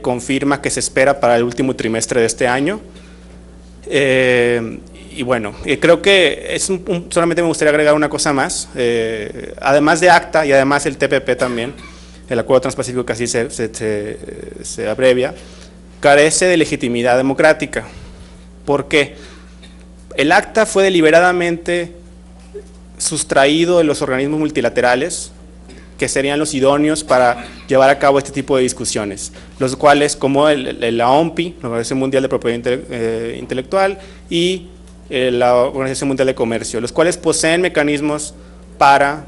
confirma que se espera para el último trimestre de este año. Y bueno, creo que solamente me gustaría agregar una cosa más, además de ACTA y además el TPP también, el Acuerdo Transpacífico, que así se abrevia, carece de legitimidad democrática. ¿Por qué? El ACTA fue deliberadamente sustraído de los organismos multilaterales que serían los idóneos para llevar a cabo este tipo de discusiones, los cuales, como la OMPI, la Organización Mundial de Propiedad Intelectual, y la Organización Mundial de Comercio, los cuales poseen mecanismos para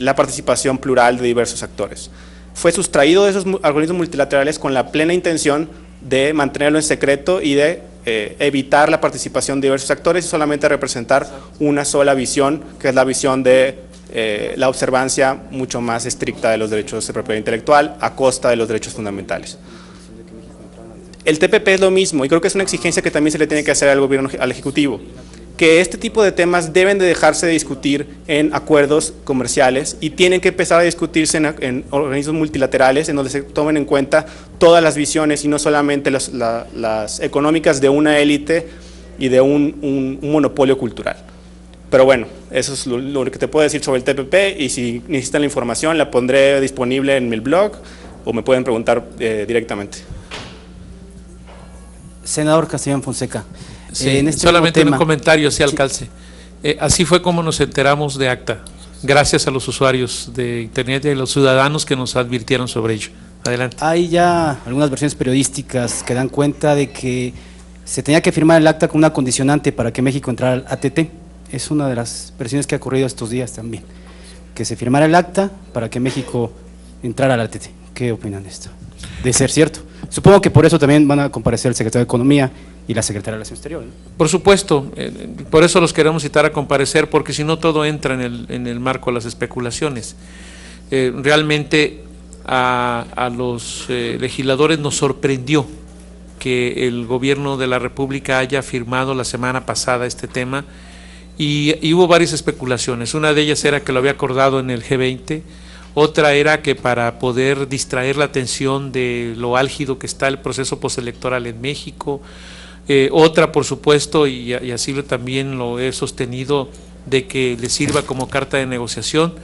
la participación plural de diversos actores. Fue sustraído de esos organismos multilaterales con la plena intención de mantenerlo en secreto y de evitar la participación de diversos actores y solamente representar una sola visión, que es la visión de la observancia mucho más estricta de los derechos de propiedad intelectual a costa de los derechos fundamentales. El TPP es lo mismo y creo que es una exigencia que también se le tiene que hacer al gobierno, al Ejecutivo, que este tipo de temas deben de dejarse de discutir en acuerdos comerciales y tienen que empezar a discutirse en organismos multilaterales en donde se tomen en cuenta todas las visiones y no solamente las económicas de una élite y de un monopolio cultural. Pero bueno, eso es lo que te puedo decir sobre el TPP y si necesitan la información la pondré disponible en mi blog o me pueden preguntar directamente. Senador Castellán Fonseca. Sí, solamente un comentario, sí, alcalde. Así fue como nos enteramos de ACTA, gracias a los usuarios de Internet y a los ciudadanos que nos advirtieron sobre ello. Adelante. Hay ya algunas versiones periodísticas que dan cuenta de que se tenía que firmar el ACTA con una condicionante para que México entrara al ATT. Es una de las versiones que ha ocurrido estos días también, que se firmara el ACTA para que México entrara al ATT. ¿Qué opinan de esto? De ser cierto. Supongo que por eso también van a comparecer el secretario de Economía y la secretaria de Relaciones Exteriores, ¿no? Por supuesto, por eso los queremos citar a comparecer, porque si no todo entra en el marco de las especulaciones. Realmente a los legisladores nos sorprendió que el gobierno de la República haya firmado la semana pasada este tema y hubo varias especulaciones. Una de ellas era que lo había acordado en el G20, otra era que para poder distraer la atención de lo álgido que está el proceso postelectoral en México, otra por supuesto, y así también lo he sostenido, de que le sirva como carta de negociación.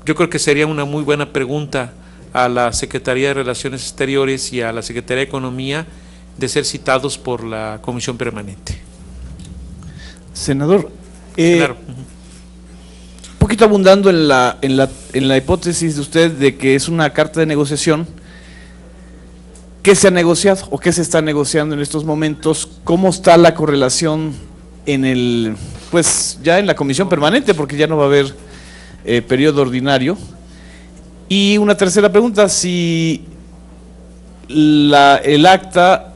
Yo creo que sería una muy buena pregunta a la Secretaría de Relaciones Exteriores y a la Secretaría de Economía de ser citados por la Comisión Permanente. Senador, claro. Un poquito abundando en la hipótesis de usted de que es una carta de negociación, ¿qué se ha negociado o qué se está negociando en estos momentos? ¿Cómo está la correlación pues ya en la Comisión Permanente, porque ya no va a haber periodo ordinario? Y una tercera pregunta, si el ACTA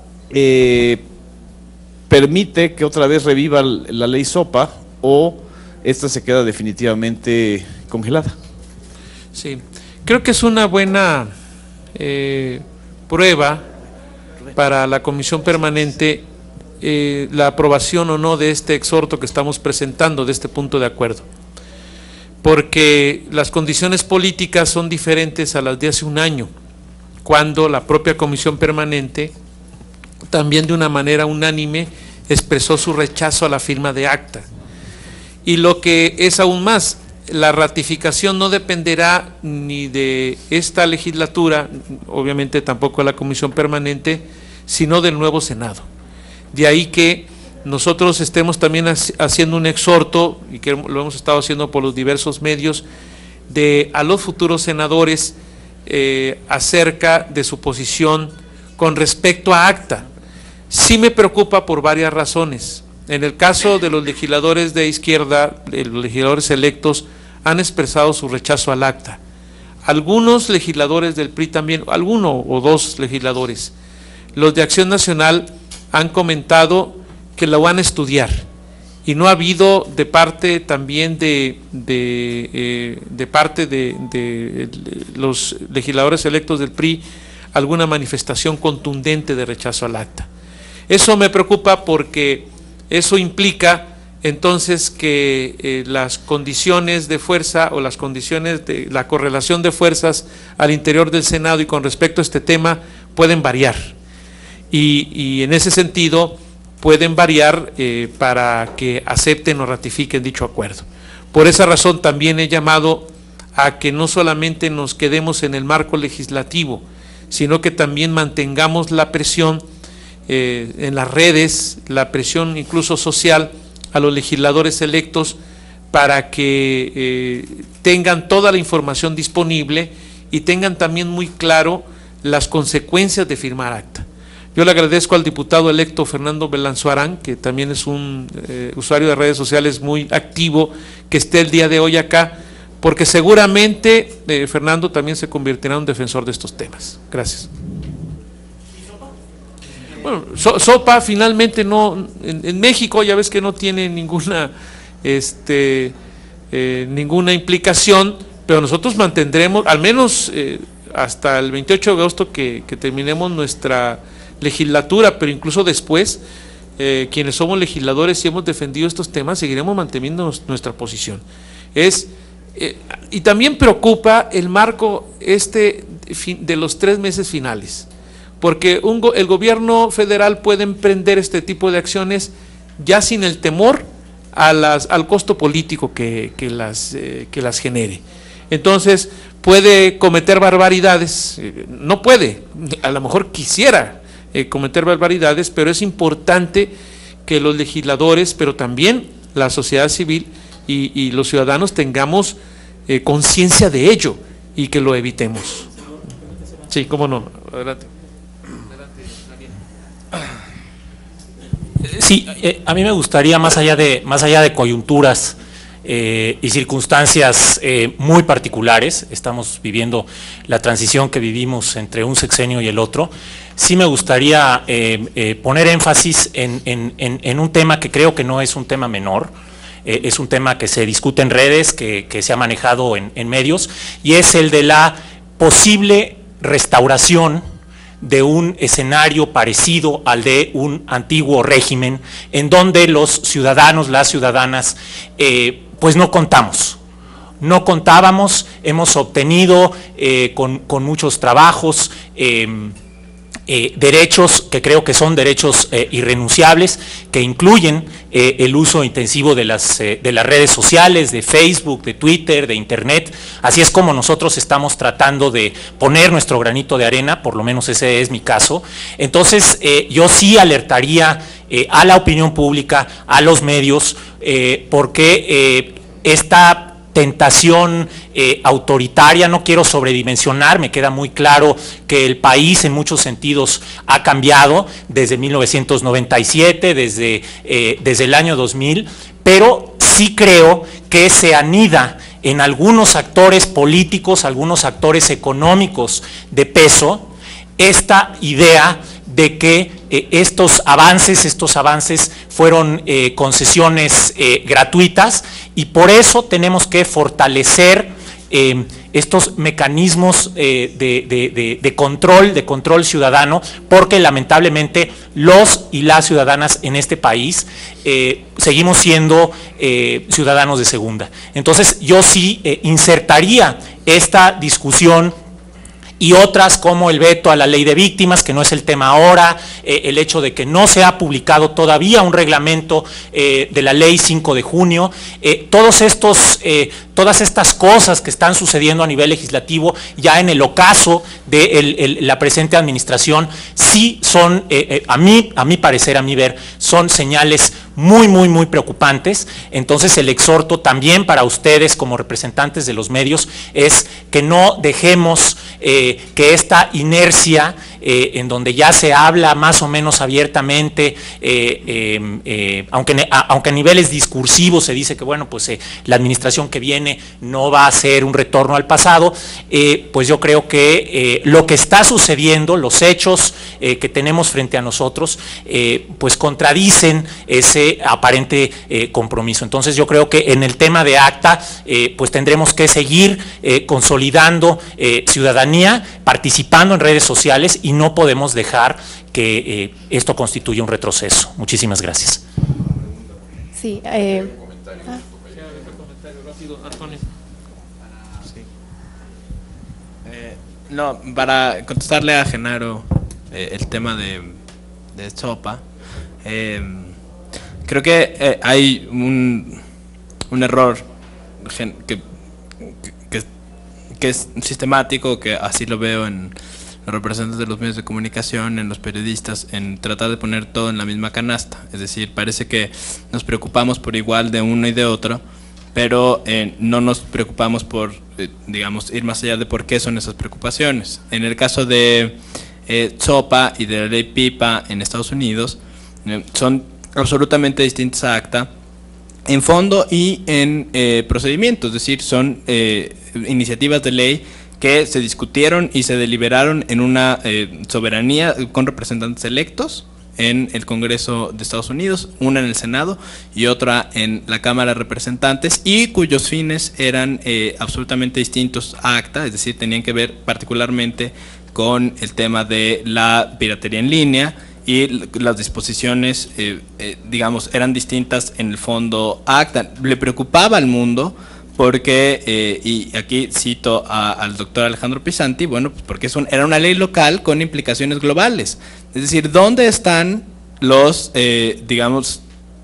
permite que otra vez reviva la ley SOPA o esta se queda definitivamente congelada. Sí, creo que es una buena prueba para la Comisión Permanente la aprobación o no de este exhorto que estamos presentando, de este punto de acuerdo, porque las condiciones políticas son diferentes a las de hace un año, cuando la propia Comisión Permanente también de una manera unánime expresó su rechazo a la firma de ACTA. Y lo que es aún más, la ratificación no dependerá ni de esta legislatura, obviamente tampoco de la Comisión Permanente, sino del nuevo Senado. De ahí que nosotros estemos también haciendo un exhorto, y que lo hemos estado haciendo por los diversos medios, a los futuros senadores acerca de su posición con respecto a ACTA. Sí me preocupa por varias razones. En el caso de los legisladores de izquierda, los legisladores electos han expresado su rechazo al ACTA. algunos legisladores del PRI también, alguno o dos legisladores, los de Acción Nacional han comentado que lo van a estudiar, y no ha habido de parte también de los legisladores electos del PRI alguna manifestación contundente de rechazo al acta. Eso me preocupa porque eso implica entonces que las condiciones de fuerza o las condiciones de la correlación de fuerzas al interior del Senado y con respecto a este tema pueden variar, y en ese sentido pueden variar para que acepten o ratifiquen dicho acuerdo. Por esa razón también he llamado a que no solamente nos quedemos en el marco legislativo, sino que también mantengamos la presión en las redes, la presión incluso social a los legisladores electos para que tengan toda la información disponible y tengan también muy claro las consecuencias de firmar acta. Yo le agradezco al diputado electo Fernando Belanzuarán, que también es un usuario de redes sociales muy activo, que esté el día de hoy acá, porque seguramente Fernando también se convertirá en un defensor de estos temas. Gracias. Bueno, SOPA finalmente no, en México ya ves que no tiene ninguna ninguna implicación, pero nosotros mantendremos, al menos hasta el 28 de agosto que terminemos nuestra legislatura, pero incluso después, quienes somos legisladores y hemos defendido estos temas, seguiremos manteniendo nuestra posición. Y también preocupa el marco de los 3 meses finales, porque el gobierno federal puede emprender este tipo de acciones ya sin el temor al costo político que las genere. Entonces puede cometer barbaridades, no puede, a lo mejor quisiera cometer barbaridades, pero es importante que los legisladores, pero también la sociedad civil y los ciudadanos tengamos conciencia de ello y que lo evitemos. Sí, cómo no, adelante. Sí, a mí me gustaría, más allá de coyunturas y circunstancias muy particulares, estamos viviendo la transición que vivimos entre un sexenio y el otro, sí me gustaría poner énfasis en un tema que creo que no es un tema menor, es un tema que se discute en redes, que se ha manejado en medios, y es el de la posible restauración de un escenario parecido al de un antiguo régimen, en donde los ciudadanos, las ciudadanas, pues no contábamos, hemos obtenido con muchos trabajos derechos que creo que son derechos irrenunciables, que incluyen el uso intensivo de las redes sociales, de Facebook, de Twitter, de Internet. Así es como nosotros estamos tratando de poner nuestro granito de arena, por lo menos ese es mi caso. Entonces yo sí alertaría a la opinión pública, a los medios, porque esta tentación autoritaria, no quiero sobredimensionar, me queda muy claro que el país en muchos sentidos ha cambiado desde 1997, desde el año 2000, pero sí creo que se anida en algunos actores políticos, algunos actores económicos de peso, esta idea de que estos avances fueron concesiones gratuitas, y por eso tenemos que fortalecer estos mecanismos de control ciudadano, porque lamentablemente los y las ciudadanas en este país seguimos siendo ciudadanos de segunda. Entonces yo sí insertaría esta discusión y otras como el veto a la ley de víctimas, que no es el tema ahora, el hecho de que no se ha publicado todavía un reglamento de la ley 5 de junio, todas estas cosas que están sucediendo a nivel legislativo ya en el ocaso de la presente administración, sí son, a mi parecer, a mi ver, son señales muy preocupantes. Entonces el exhorto también para ustedes como representantes de los medios es que no dejemos que esta inercia en donde ya se habla más o menos abiertamente, aunque a niveles discursivos se dice que bueno, pues la administración que viene no va a ser un retorno al pasado, pues yo creo que lo que está sucediendo, los hechos que tenemos frente a nosotros, pues contradicen ese aparente compromiso. Entonces yo creo que en el tema de ACTA, pues tendremos que seguir consolidando ciudadanía, participando en redes sociales, y no podemos dejar que esto constituya un retroceso. Muchísimas gracias. Sí, no, para contestarle a Genaro el tema de Sopa, creo que hay un error que es sistemático, que así lo veo en los representantes de los medios de comunicación, en los periodistas, en tratar de poner todo en la misma canasta. Es decir, parece que nos preocupamos por igual de uno y de otro, pero no nos preocupamos por, digamos, ir más allá de por qué son esas preocupaciones. En el caso de SOPA y de la ley PIPA en Estados Unidos, son absolutamente distintas a ACTA en fondo y en procedimiento, es decir, son iniciativas de ley que se discutieron y se deliberaron en una soberanía con representantes electos en el Congreso de Estados Unidos, una en el Senado y otra en la Cámara de Representantes, y cuyos fines eran absolutamente distintos a ACTA, es decir, tenían que ver particularmente con el tema de la piratería en línea, y las disposiciones, digamos, eran distintas en el fondo a ACTA. Le preocupaba al mundo porque, y aquí cito al doctor Alejandro Pisanti, bueno, pues porque era una ley local con implicaciones globales. Es decir, ¿dónde están los, digamos,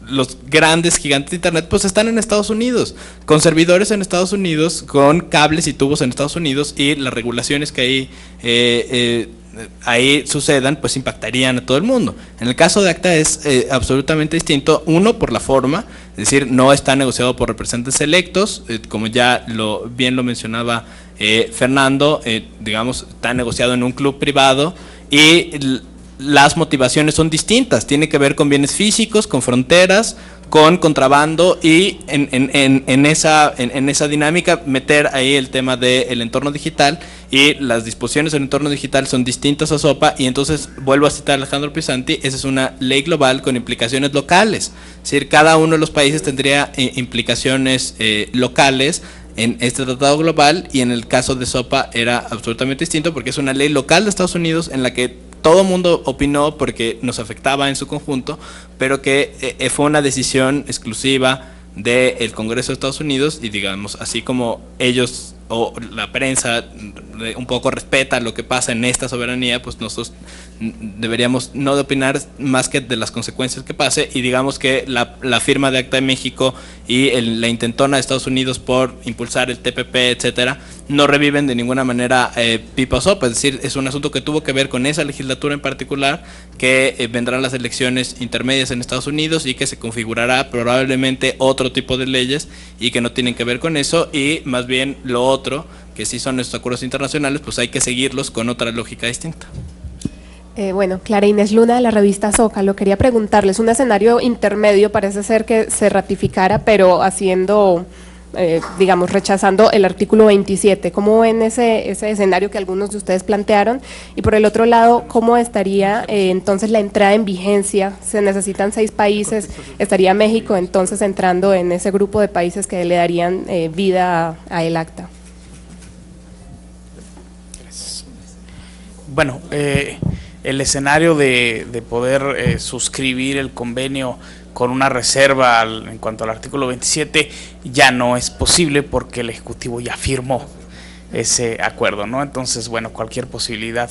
los grandes gigantes de Internet? Pues están en Estados Unidos, con servidores en Estados Unidos, con cables y tubos en Estados Unidos, y las regulaciones que ahí sucedan, pues impactarían a todo el mundo. En el caso de ACTA es absolutamente distinto, uno, por la forma, es decir, no está negociado por representantes electos, como ya bien lo mencionaba Fernando, digamos, está negociado en un club privado, y las motivaciones son distintas, tiene que ver con bienes físicos, con fronteras, con contrabando, y en esa dinámica meter ahí el tema del entorno digital, y las disposiciones del entorno digital son distintas a SOPA, y entonces vuelvo a citar a Alejandro Pisanti, esa es una ley global con implicaciones locales, es decir, cada uno de los países tendría implicaciones locales en este tratado global, y en el caso de SOPA era absolutamente distinto porque es una ley local de Estados Unidos en la que todo el mundo opinó porque nos afectaba en su conjunto, pero que fue una decisión exclusiva del Congreso de Estados Unidos, y digamos, así como ellos o la prensa un poco respeta lo que pasa en esta soberanía, pues nosotros deberíamos no de opinar más que de las consecuencias que pase, y digamos que la firma de ACTA de México y la intentona de Estados Unidos por impulsar el TPP, etcétera, no reviven de ninguna manera PIPA o SOPA, es decir, es un asunto que tuvo que ver con esa legislatura en particular, que vendrán las elecciones intermedias en Estados Unidos y que se configurará probablemente otro tipo de leyes y que no tienen que ver con eso, y más bien lo otro, que sí son estos acuerdos internacionales, pues hay que seguirlos con otra lógica distinta. Bueno, Clara Inés Luna de la revista Zócalo, quería preguntarles, un escenario intermedio parece ser que se ratificara, pero haciendo, digamos, rechazando el artículo 27. ¿Cómo ven ese escenario que algunos de ustedes plantearon? Y por el otro lado, ¿cómo estaría entonces la entrada en vigencia? Se necesitan 6 países, estaría México entonces entrando en ese grupo de países que le darían vida a el ACTA. Bueno, el escenario de poder suscribir el convenio con una reserva en cuanto al artículo 27 ya no es posible porque el Ejecutivo ya firmó ese acuerdo, ¿no? Entonces, bueno, cualquier posibilidad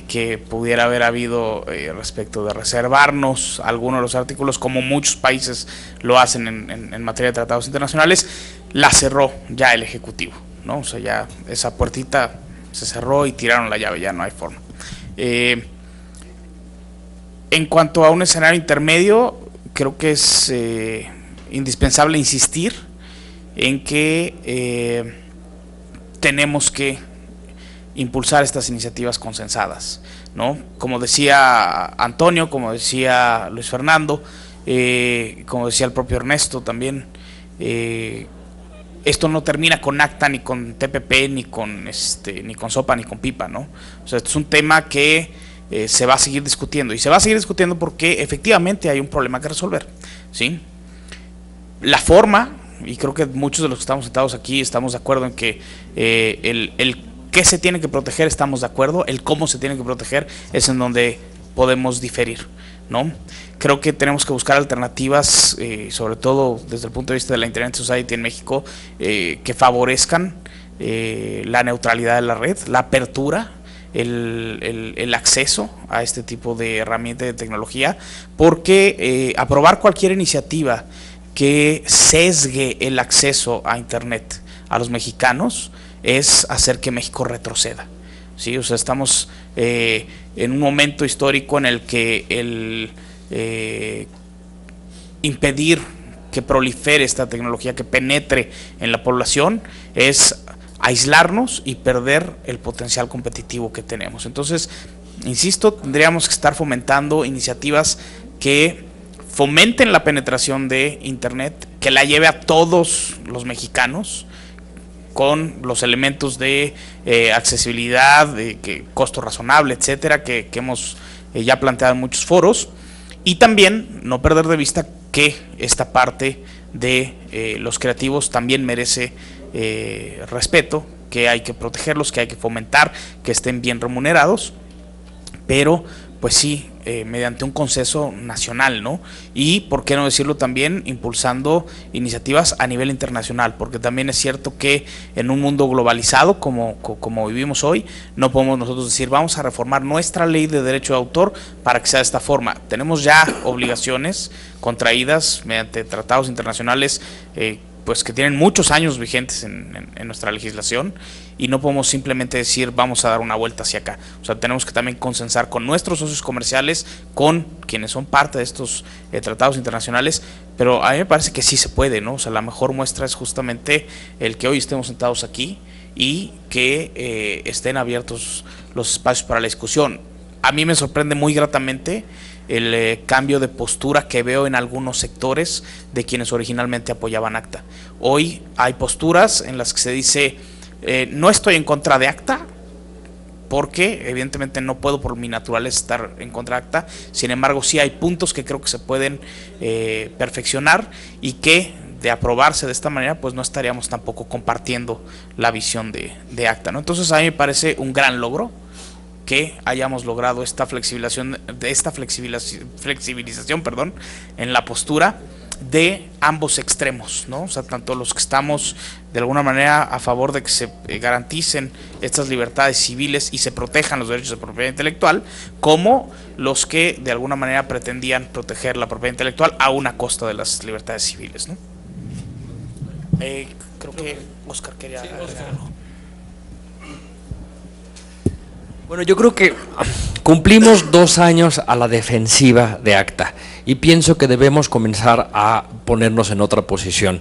que pudiera haber habido respecto de reservarnos algunos de los artículos, como muchos países lo hacen en materia de tratados internacionales, la cerró ya el Ejecutivo, ¿no? O sea, ya esa puertita se cerró y tiraron la llave, ya no hay forma. En cuanto a un escenario intermedio, creo que es indispensable insistir en que tenemos que impulsar estas iniciativas consensadas, ¿no? Como decía Antonio, como decía Luis Fernando, como decía el propio Ernesto también, esto no termina con ACTA, ni con TPP, ni con sopa, ni con pipa, ¿no? O sea, esto es un tema que se va a seguir discutiendo, y se va a seguir discutiendo porque efectivamente hay un problema que resolver, ¿sí? La forma, y creo que muchos de los que estamos sentados aquí estamos de acuerdo en que el qué se tiene que proteger estamos de acuerdo, el cómo se tiene que proteger es en donde podemos diferir, ¿no? Creo que tenemos que buscar alternativas, sobre todo desde el punto de vista de la Internet Society en México, que favorezcan la neutralidad de la red, la apertura, el acceso a este tipo de herramientas de tecnología, porque aprobar cualquier iniciativa que sesgue el acceso a Internet a los mexicanos es hacer que México retroceda, ¿sí? O sea, estamos en un momento histórico en el que impedir que prolifere esta tecnología, que penetre en la población, es aislarnos y perder el potencial competitivo que tenemos. Entonces, insisto, tendríamos que estar fomentando iniciativas que fomenten la penetración de Internet, que la lleve a todos los mexicanos, con los elementos de accesibilidad, de costo razonable, etcétera, que hemos ya planteado en muchos foros, y también no perder de vista que esta parte de los creativos también merece respeto, que hay que protegerlos, que hay que fomentar, que estén bien remunerados, pero pues sí, mediante un consenso nacional, ¿no? Y, ¿por qué no decirlo también, impulsando iniciativas a nivel internacional? Porque también es cierto que en un mundo globalizado como vivimos hoy, no podemos nosotros decir, vamos a reformar nuestra ley de derecho de autor para que sea de esta forma. Tenemos ya obligaciones contraídas mediante tratados internacionales, pues que tienen muchos años vigentes en nuestra legislación, y no podemos simplemente decir vamos a dar una vuelta hacia acá. O sea, tenemos que también consensar con nuestros socios comerciales, con quienes son parte de estos tratados internacionales, pero a mí me parece que sí se puede, ¿no? O sea, la mejor muestra es justamente el que hoy estemos sentados aquí y que estén abiertos los espacios para la discusión. A mí me sorprende muy gratamente el cambio de postura que veo en algunos sectores de quienes originalmente apoyaban ACTA. Hoy hay posturas en las que se dice no estoy en contra de ACTA, porque evidentemente no puedo por mi naturaleza estar en contra de ACTA, sin embargo sí hay puntos que creo que se pueden perfeccionar, y que de aprobarse de esta manera pues no estaríamos tampoco compartiendo la visión de ACTA, ¿no? Entonces a mí me parece un gran logro que hayamos logrado esta flexibilización en la postura de ambos extremos, ¿no? O sea, tanto los que estamos de alguna manera a favor de que se garanticen estas libertades civiles y se protejan los derechos de propiedad intelectual, como los que de alguna manera pretendían proteger la propiedad intelectual a una costa de las libertades civiles, ¿no? Creo que Oscar quería agregar algo. Bueno, yo creo que cumplimos 2 años a la defensiva de ACTA y pienso que debemos comenzar a ponernos en otra posición.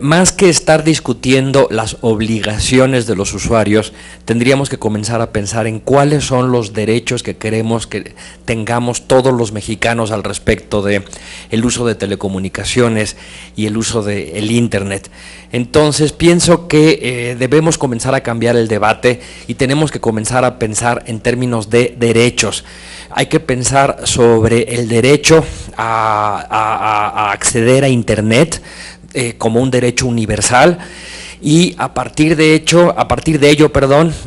Más que estar discutiendo las obligaciones de los usuarios, tendríamos que comenzar a pensar en cuáles son los derechos que queremos que tengamos todos los mexicanos al respecto de el uso de telecomunicaciones y el uso del Internet. Entonces pienso que debemos comenzar a cambiar el debate y tenemos que comenzar a pensar en términos de derechos. Hay que pensar sobre el derecho a acceder a Internet como un derecho universal, y a partir de ello,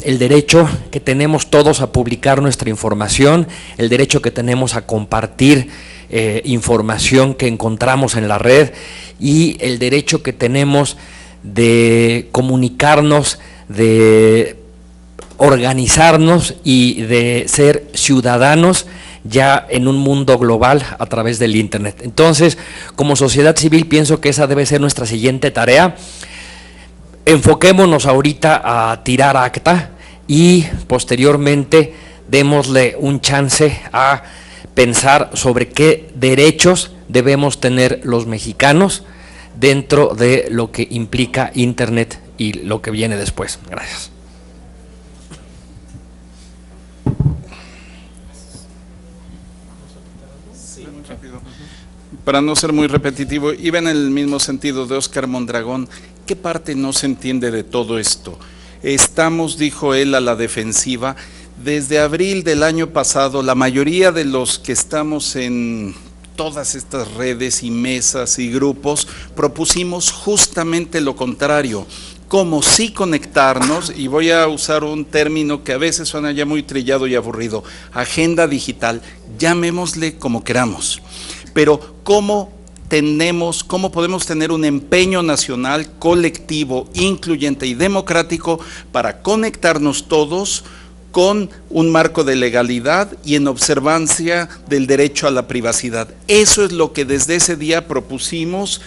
el derecho que tenemos todos a publicar nuestra información, el derecho que tenemos a compartir información que encontramos en la red, y el derecho que tenemos de comunicarnos, de organizarnos y de ser ciudadanos ya en un mundo global a través del Internet. Entonces, como sociedad civil, pienso que esa debe ser nuestra siguiente tarea. Enfoquémonos ahorita a tirar ACTA y posteriormente démosle un chance a pensar sobre qué derechos debemos tener los mexicanos dentro de lo que implica Internet y lo que viene después. Gracias. para no ser muy repetitivo, iba en el mismo sentido de Óscar Mondragón. ¿Qué parte no se entiende de todo esto? Estamos, dijo él, a la defensiva. Desde abril del año pasado, la mayoría de los que estamos en todas estas redes y mesas y grupos, propusimos justamente lo contrario. Cómo sí conectarnos, y voy a usar un término que a veces suena ya muy trillado y aburrido, agenda digital, llamémosle como queramos, pero cómo podemos tener un empeño nacional, colectivo, incluyente y democrático para conectarnos todos con un marco de legalidad y en observancia del derecho a la privacidad. Eso es lo que desde ese día propusimos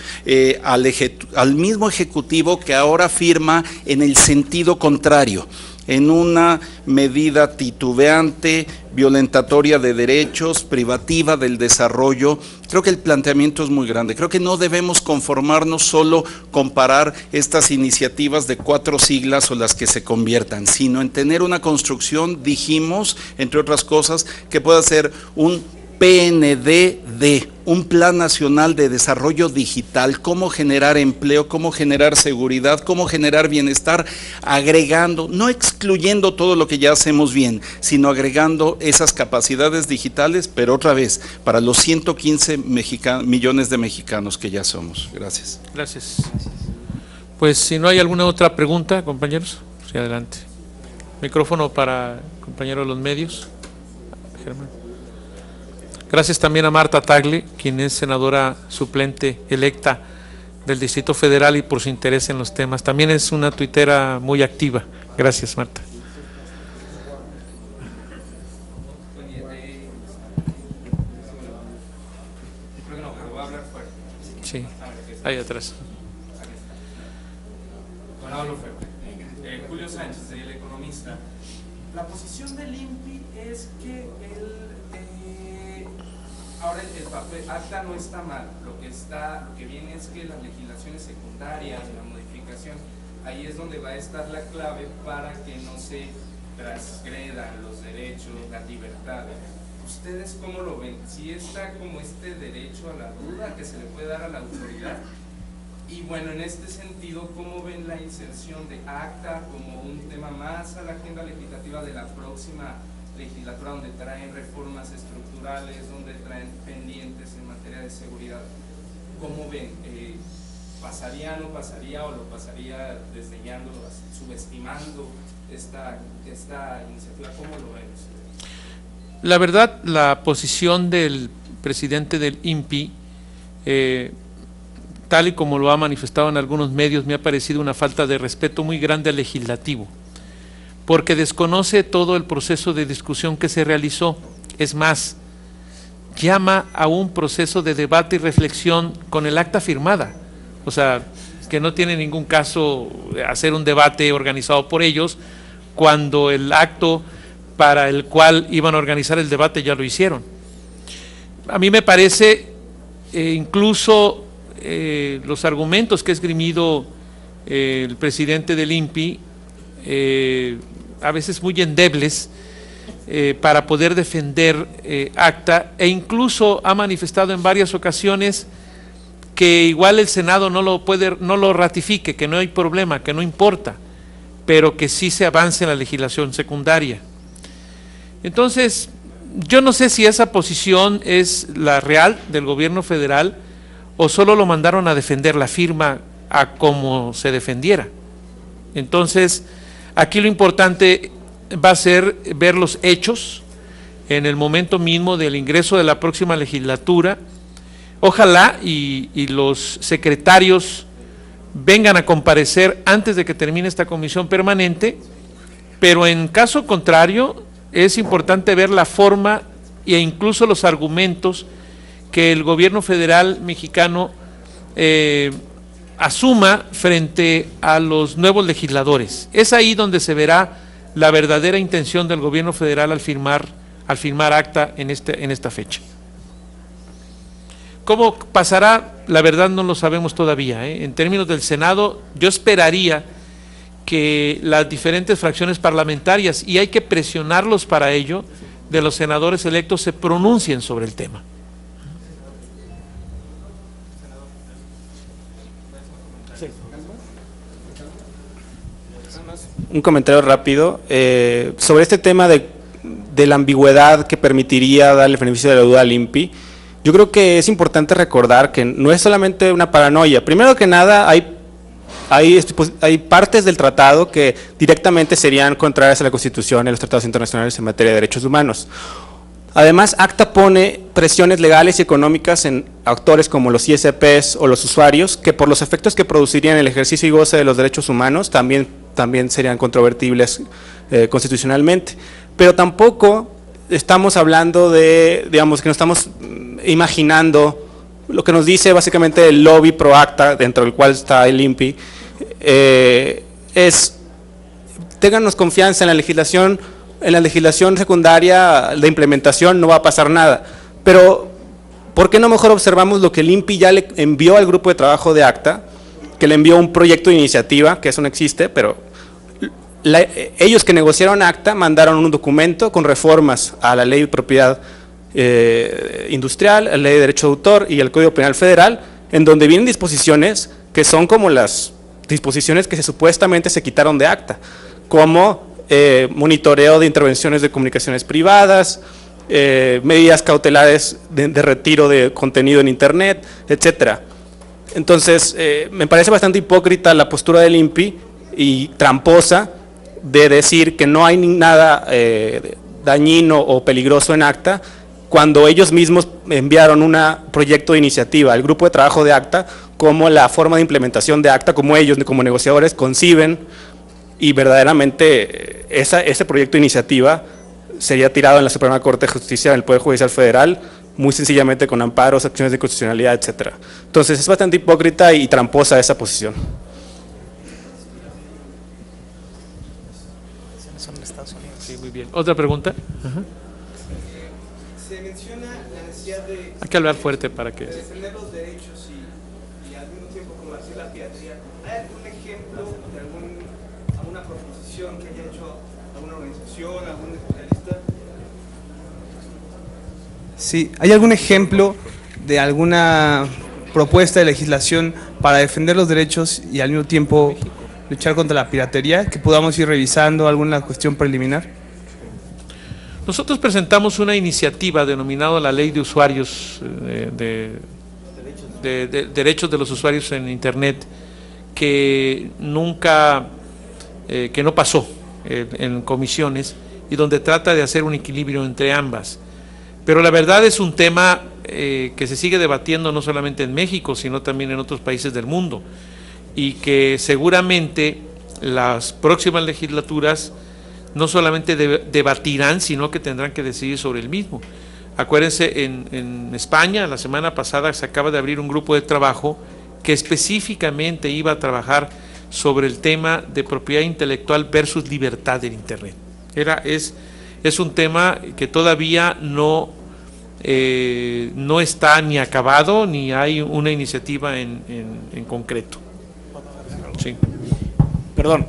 al mismo Ejecutivo, que ahora firma en el sentido contrario, en una medida titubeante, violentatoria de derechos, privativa del desarrollo. Creo que el planteamiento es muy grande. Creo que no debemos conformarnos solo con parar estas iniciativas de 4 siglas o las que se conviertan, sino en tener una construcción, dijimos, entre otras cosas, que pueda ser un PNDD, un Plan Nacional de Desarrollo Digital, cómo generar empleo, cómo generar seguridad, cómo generar bienestar, agregando, no excluyendo todo lo que ya hacemos bien, sino agregando esas capacidades digitales, pero otra vez, para los 115 millones de mexicanos que ya somos. Gracias. Gracias. Pues si no hay alguna otra pregunta, compañeros, sí, adelante. Micrófono para compañeros de los medios. Germán. Gracias también a Marta Tagle, quien es senadora suplente electa del Distrito Federal, y por su interés en los temas. También es una tuitera muy activa. Gracias, Marta. Sí, ahí atrás. Julio Sánchez, El Economista. La posición del INPI es que ahora el papel acta no está mal, lo que viene es que las legislaciones secundarias, la modificación, ahí es donde va a estar la clave para que no se transgredan los derechos, las libertades. ¿Ustedes cómo lo ven? ¿Sí está como este derecho a la duda que se le puede dar a la autoridad? Y bueno, en este sentido, ¿cómo ven la inserción de acta como un tema más a la agenda legislativa de la próxima legislatura, donde traen reformas estructurales, donde traen pendientes en materia de seguridad? ¿Cómo ven? ¿Pasaría, no pasaría, o lo pasaría desdeñando, subestimando esta iniciativa? ¿Cómo lo ven ustedes? La verdad, la posición del presidente del INPI, tal y como lo ha manifestado en algunos medios, me ha parecido una falta de respeto muy grande al legislativo, porque desconoce todo el proceso de discusión que se realizó. Es más, llama a un proceso de debate y reflexión con el acta firmada, o sea, que no tiene ningún caso hacer un debate organizado por ellos, cuando el acto para el cual iban a organizar el debate ya lo hicieron. A mí me parece, incluso los argumentos que ha esgrimido el presidente del INPI, a veces muy endebles, para poder defender acta, e incluso ha manifestado en varias ocasiones que igual el Senado no lo ratifique, que no hay problema, que no importa, pero que sí se avance en la legislación secundaria. Entonces, yo no sé si esa posición es la real del gobierno federal, o solo lo mandaron a defender la firma a como se defendiera. Entonces, aquí lo importante va a ser ver los hechos en el momento mismo del ingreso de la próxima legislatura. Ojalá y los secretarios vengan a comparecer antes de que termine esta comisión permanente, pero en caso contrario es importante ver la forma e incluso los argumentos que el gobierno federal mexicano asuma frente a los nuevos legisladores. Es ahí donde se verá la verdadera intención del gobierno federal al firmar acta en esta fecha. ¿Cómo pasará? La verdad no lo sabemos todavía. En términos del Senado, yo esperaría que las diferentes fracciones parlamentarias, y hay que presionarlos para ello, de los senadores electos se pronuncien sobre el tema. Un comentario rápido sobre este tema de la ambigüedad que permitiría darle el beneficio de la duda al INPI. Yo creo que es importante recordar que no es solamente una paranoia. Primero que nada, hay partes del tratado que directamente serían contrarias a la Constitución y a los tratados internacionales en materia de derechos humanos. Además, ACTA pone presiones legales y económicas en actores como los ISPs o los usuarios, que por los efectos que producirían el ejercicio y goce de los derechos humanos también serían controvertibles constitucionalmente. Pero tampoco estamos hablando de, digamos, que no estamos imaginando lo que nos dice básicamente el lobby pro ACTA, dentro del cual está el INPI, es téngannos confianza en la legislación. En la legislación secundaria de implementación no va a pasar nada, pero ¿por qué no mejor observamos lo que el INPI ya le envió al grupo de trabajo de ACTA, que le envió un proyecto de iniciativa, que eso no existe, pero ellos que negociaron ACTA mandaron un documento con reformas a la ley de propiedad industrial, a la ley de derecho de autor y al Código Penal Federal, en donde vienen disposiciones que son como las disposiciones que supuestamente se quitaron de ACTA, como monitoreo de intervenciones de comunicaciones privadas, medidas cautelares de retiro de contenido en Internet, etcétera. Entonces, me parece bastante hipócrita la postura del INPI y tramposa de decir que no hay nada dañino o peligroso en ACTA, cuando ellos mismos enviaron un proyecto de iniciativa al grupo de trabajo de ACTA como la forma de implementación de ACTA, como ellos como negociadores conciben, y verdaderamente ese proyecto de iniciativa sería tirado en la Suprema Corte de Justicia del Poder Judicial Federal, muy sencillamente con amparos, acciones de constitucionalidad, etcétera. Entonces es bastante hipócrita y tramposa esa posición. Sí, muy bien. ¿Otra pregunta? Se menciona la necesidad de... Hay que hablar fuerte para que... de defender los derechos y al mismo tiempo combatir la piratería. ¿Hay algún ejemplo de alguna proposición que haya hecho alguna organización, algún especialista? Sí, ¿hay algún ejemplo de alguna propuesta de legislación para defender los derechos y al mismo tiempo luchar contra la piratería, que podamos ir revisando alguna cuestión preliminar? Nosotros presentamos una iniciativa denominada la Ley de Usuarios, de Derechos de los Usuarios en Internet, que nunca, que no pasó en comisiones, y donde trata de hacer un equilibrio entre ambas. Pero la verdad es un tema que se sigue debatiendo no solamente en México, sino también en otros países del mundo, y que seguramente las próximas legislaturas no solamente debatirán, sino que tendrán que decidir sobre el mismo. Acuérdense, en España, la semana pasada se acaba de abrir un grupo de trabajo que específicamente iba a trabajar sobre el tema de propiedad intelectual versus libertad en Internet. Es un tema que todavía no está ni acabado, ni hay una iniciativa en concreto. Sí. Perdón,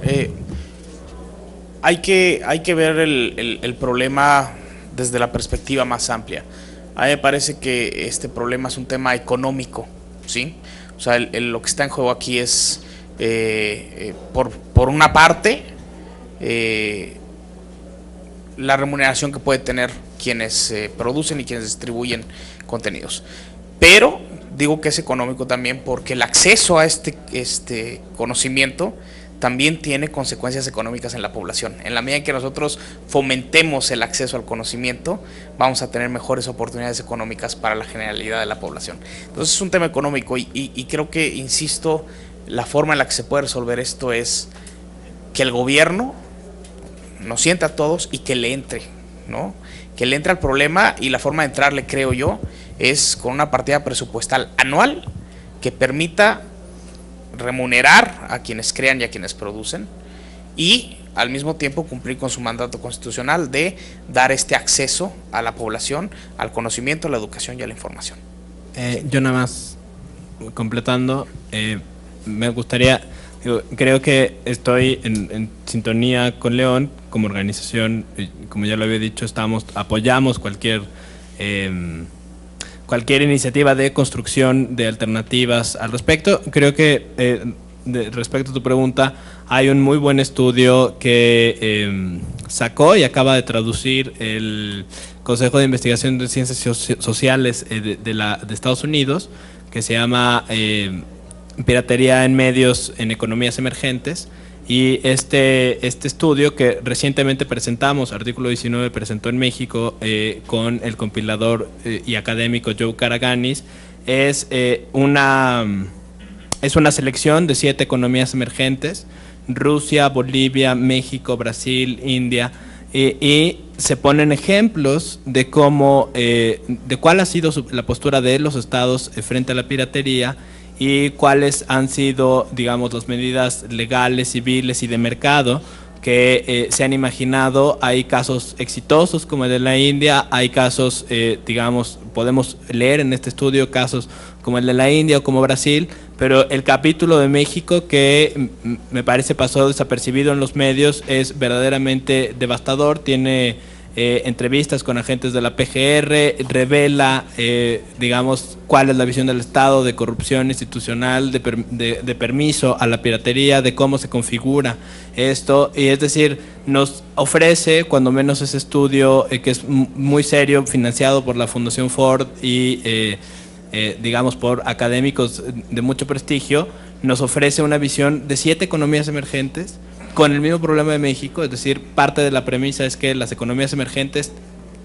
hay que ver el problema desde la perspectiva más amplia. A mí me parece que este problema es un tema económico, ¿sí? O sea, lo que está en juego aquí es, por una parte, la remuneración que puede tener quienes producen y quienes distribuyen contenidos. Pero digo que es económico también porque el acceso a este conocimiento también tiene consecuencias económicas en la población. En la medida en que nosotros fomentemos el acceso al conocimiento, vamos a tener mejores oportunidades económicas para la generalidad de la población. Entonces es un tema económico y creo que, insisto, la forma en la que se puede resolver esto es que el gobierno nos sienta a todos y que le entre, ¿no? Que le entre al problema, y la forma de entrarle, creo yo, es con una partida presupuestal anual que permita remunerar a quienes crean y a quienes producen, y al mismo tiempo cumplir con su mandato constitucional de dar este acceso a la población, al conocimiento, a la educación y a la información. Yo nada más, completando, me gustaría, creo que estoy en sintonía con León como organización, como ya lo había dicho, apoyamos cualquier iniciativa de construcción de alternativas al respecto. Creo que respecto a tu pregunta, hay un muy buen estudio que sacó y acaba de traducir el Consejo de Investigación de Ciencias Sociales de Estados Unidos, que se llama Piratería en Medios en Economías Emergentes. Y este estudio que recientemente presentamos, Artículo 19 presentó en México con el compilador y académico Joe Karaganis, es una selección de 7 economías emergentes: Rusia, Bolivia, México, Brasil, India, y se ponen ejemplos de cómo, de cuál ha sido la postura de los estados frente a la piratería y cuáles han sido, digamos, las medidas legales, civiles y de mercado que se han imaginado. Hay casos exitosos como el de la India, hay casos, digamos, podemos leer en este estudio casos como el de la India o como Brasil, pero el capítulo de México, que me parece pasó desapercibido en los medios, es verdaderamente devastador. Tiene entrevistas con agentes de la PGR, revela, digamos, cuál es la visión del Estado de corrupción institucional, de permiso a la piratería, de cómo se configura esto, y es decir, nos ofrece, cuando menos ese estudio, que es muy serio, financiado por la Fundación Ford y digamos por académicos de mucho prestigio, nos ofrece una visión de 7 economías emergentes con el mismo problema de México. Es decir, parte de la premisa es que las economías emergentes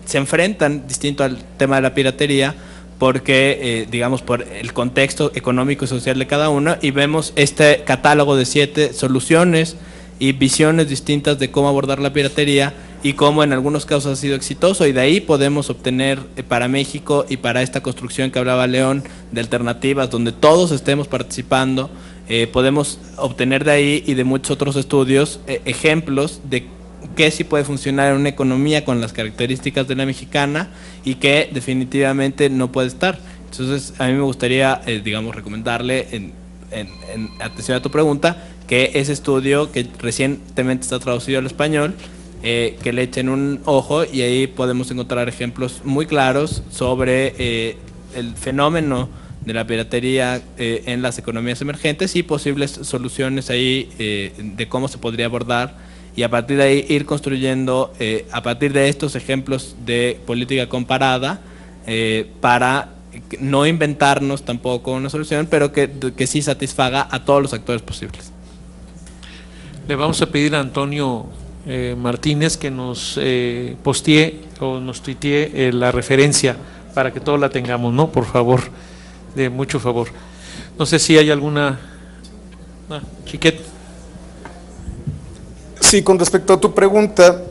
se enfrentan distinto al tema de la piratería porque, digamos, por el contexto económico y social de cada una, y vemos este catálogo de 7 soluciones y visiones distintas de cómo abordar la piratería y cómo en algunos casos ha sido exitoso, y de ahí podemos obtener para México y para esta construcción que hablaba León de alternativas donde todos estemos participando. Podemos obtener de ahí y de muchos otros estudios ejemplos de qué sí puede funcionar en una economía con las características de la mexicana y qué definitivamente no puede estar. Entonces, a mí me gustaría, digamos, recomendarle, en atención a tu pregunta, que ese estudio, que recientemente está traducido al español, que le echen un ojo, y ahí podemos encontrar ejemplos muy claros sobre el fenómeno de la piratería en las economías emergentes y posibles soluciones ahí de cómo se podría abordar, y a partir de ahí ir construyendo a partir de estos ejemplos de política comparada para no inventarnos tampoco una solución, pero que sí satisfaga a todos los actores posibles. Le vamos a pedir a Antonio Martínez que nos postee o nos tuitee la referencia para que todos la tengamos, ¿no? Por favor, de mucho favor. No sé si hay alguna... Chiquet. Sí, con respecto a tu pregunta,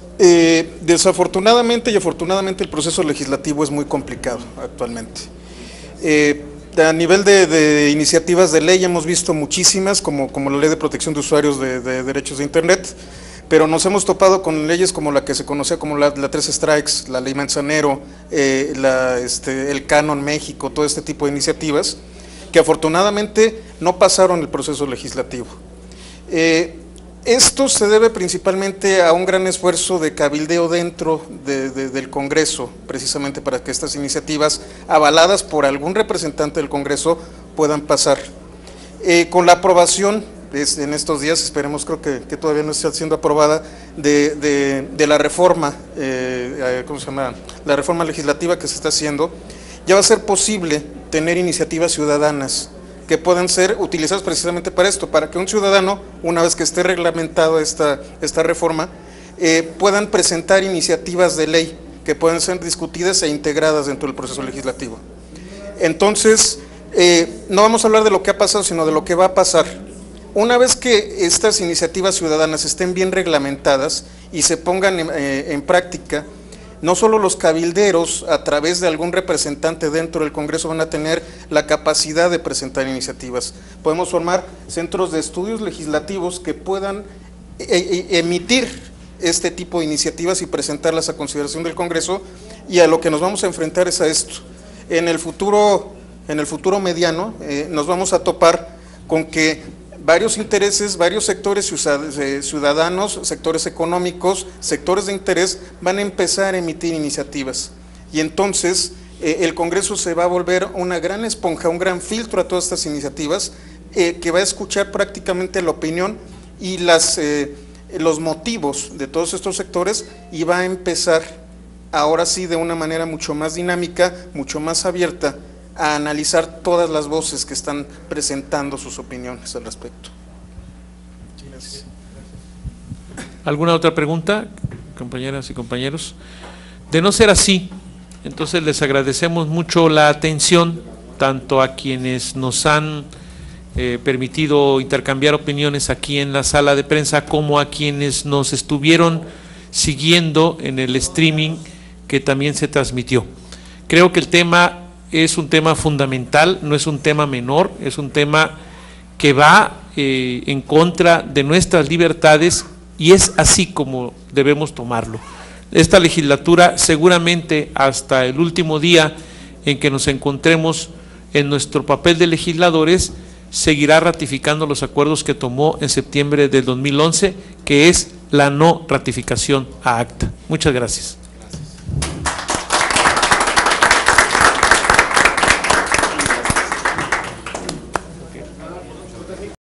desafortunadamente y afortunadamente el proceso legislativo es muy complicado actualmente. A nivel de iniciativas de ley hemos visto muchísimas, como la Ley de Protección de Usuarios de Derechos de Internet, pero nos hemos topado con leyes como la que se conocía como la 3 Strikes, la Ley Manzanero, el Canon México, todo este tipo de iniciativas, que afortunadamente no pasaron el proceso legislativo. Esto se debe principalmente a un gran esfuerzo de cabildeo dentro del Congreso, precisamente para que estas iniciativas, avaladas por algún representante del Congreso, puedan pasar. Con la aprobación en estos días, esperemos, creo que todavía no está siendo aprobada, de la reforma, ¿cómo se llama? La reforma legislativa que se está haciendo, ya va a ser posible tener iniciativas ciudadanas que puedan ser utilizadas precisamente para esto, para que un ciudadano, una vez que esté reglamentado esta reforma, puedan presentar iniciativas de ley que puedan ser discutidas e integradas dentro del proceso legislativo. Entonces, no vamos a hablar de lo que ha pasado, sino de lo que va a pasar. Una vez que estas iniciativas ciudadanas estén bien reglamentadas y se pongan en práctica, no solo los cabilderos, a través de algún representante dentro del Congreso, van a tener la capacidad de presentar iniciativas. Podemos formar centros de estudios legislativos que puedan emitir este tipo de iniciativas y presentarlas a consideración del Congreso, y a lo que nos vamos a enfrentar es a esto. En el futuro mediano nos vamos a topar con que varios intereses, varios sectores ciudadanos, sectores económicos, sectores de interés van a empezar a emitir iniciativas, y entonces el Congreso se va a volver una gran esponja, un gran filtro a todas estas iniciativas, que va a escuchar prácticamente la opinión y los motivos de todos estos sectores, y va a empezar ahora sí de una manera mucho más dinámica, mucho más abierta, a analizar todas las voces que están presentando sus opiniones al respecto. Gracias. ¿Alguna otra pregunta, compañeras y compañeros? De no ser así, entonces les agradecemos mucho la atención, tanto a quienes nos han permitido intercambiar opiniones aquí en la sala de prensa, como a quienes nos estuvieron siguiendo en el streaming que también se transmitió. Creo que el tema es un tema fundamental, no es un tema menor, es un tema que va en contra de nuestras libertades, y es así como debemos tomarlo. Esta legislatura, seguramente hasta el último día en que nos encontremos en nuestro papel de legisladores, seguirá ratificando los acuerdos que tomó en septiembre del 2011, que es la no ratificación a acta. Muchas gracias.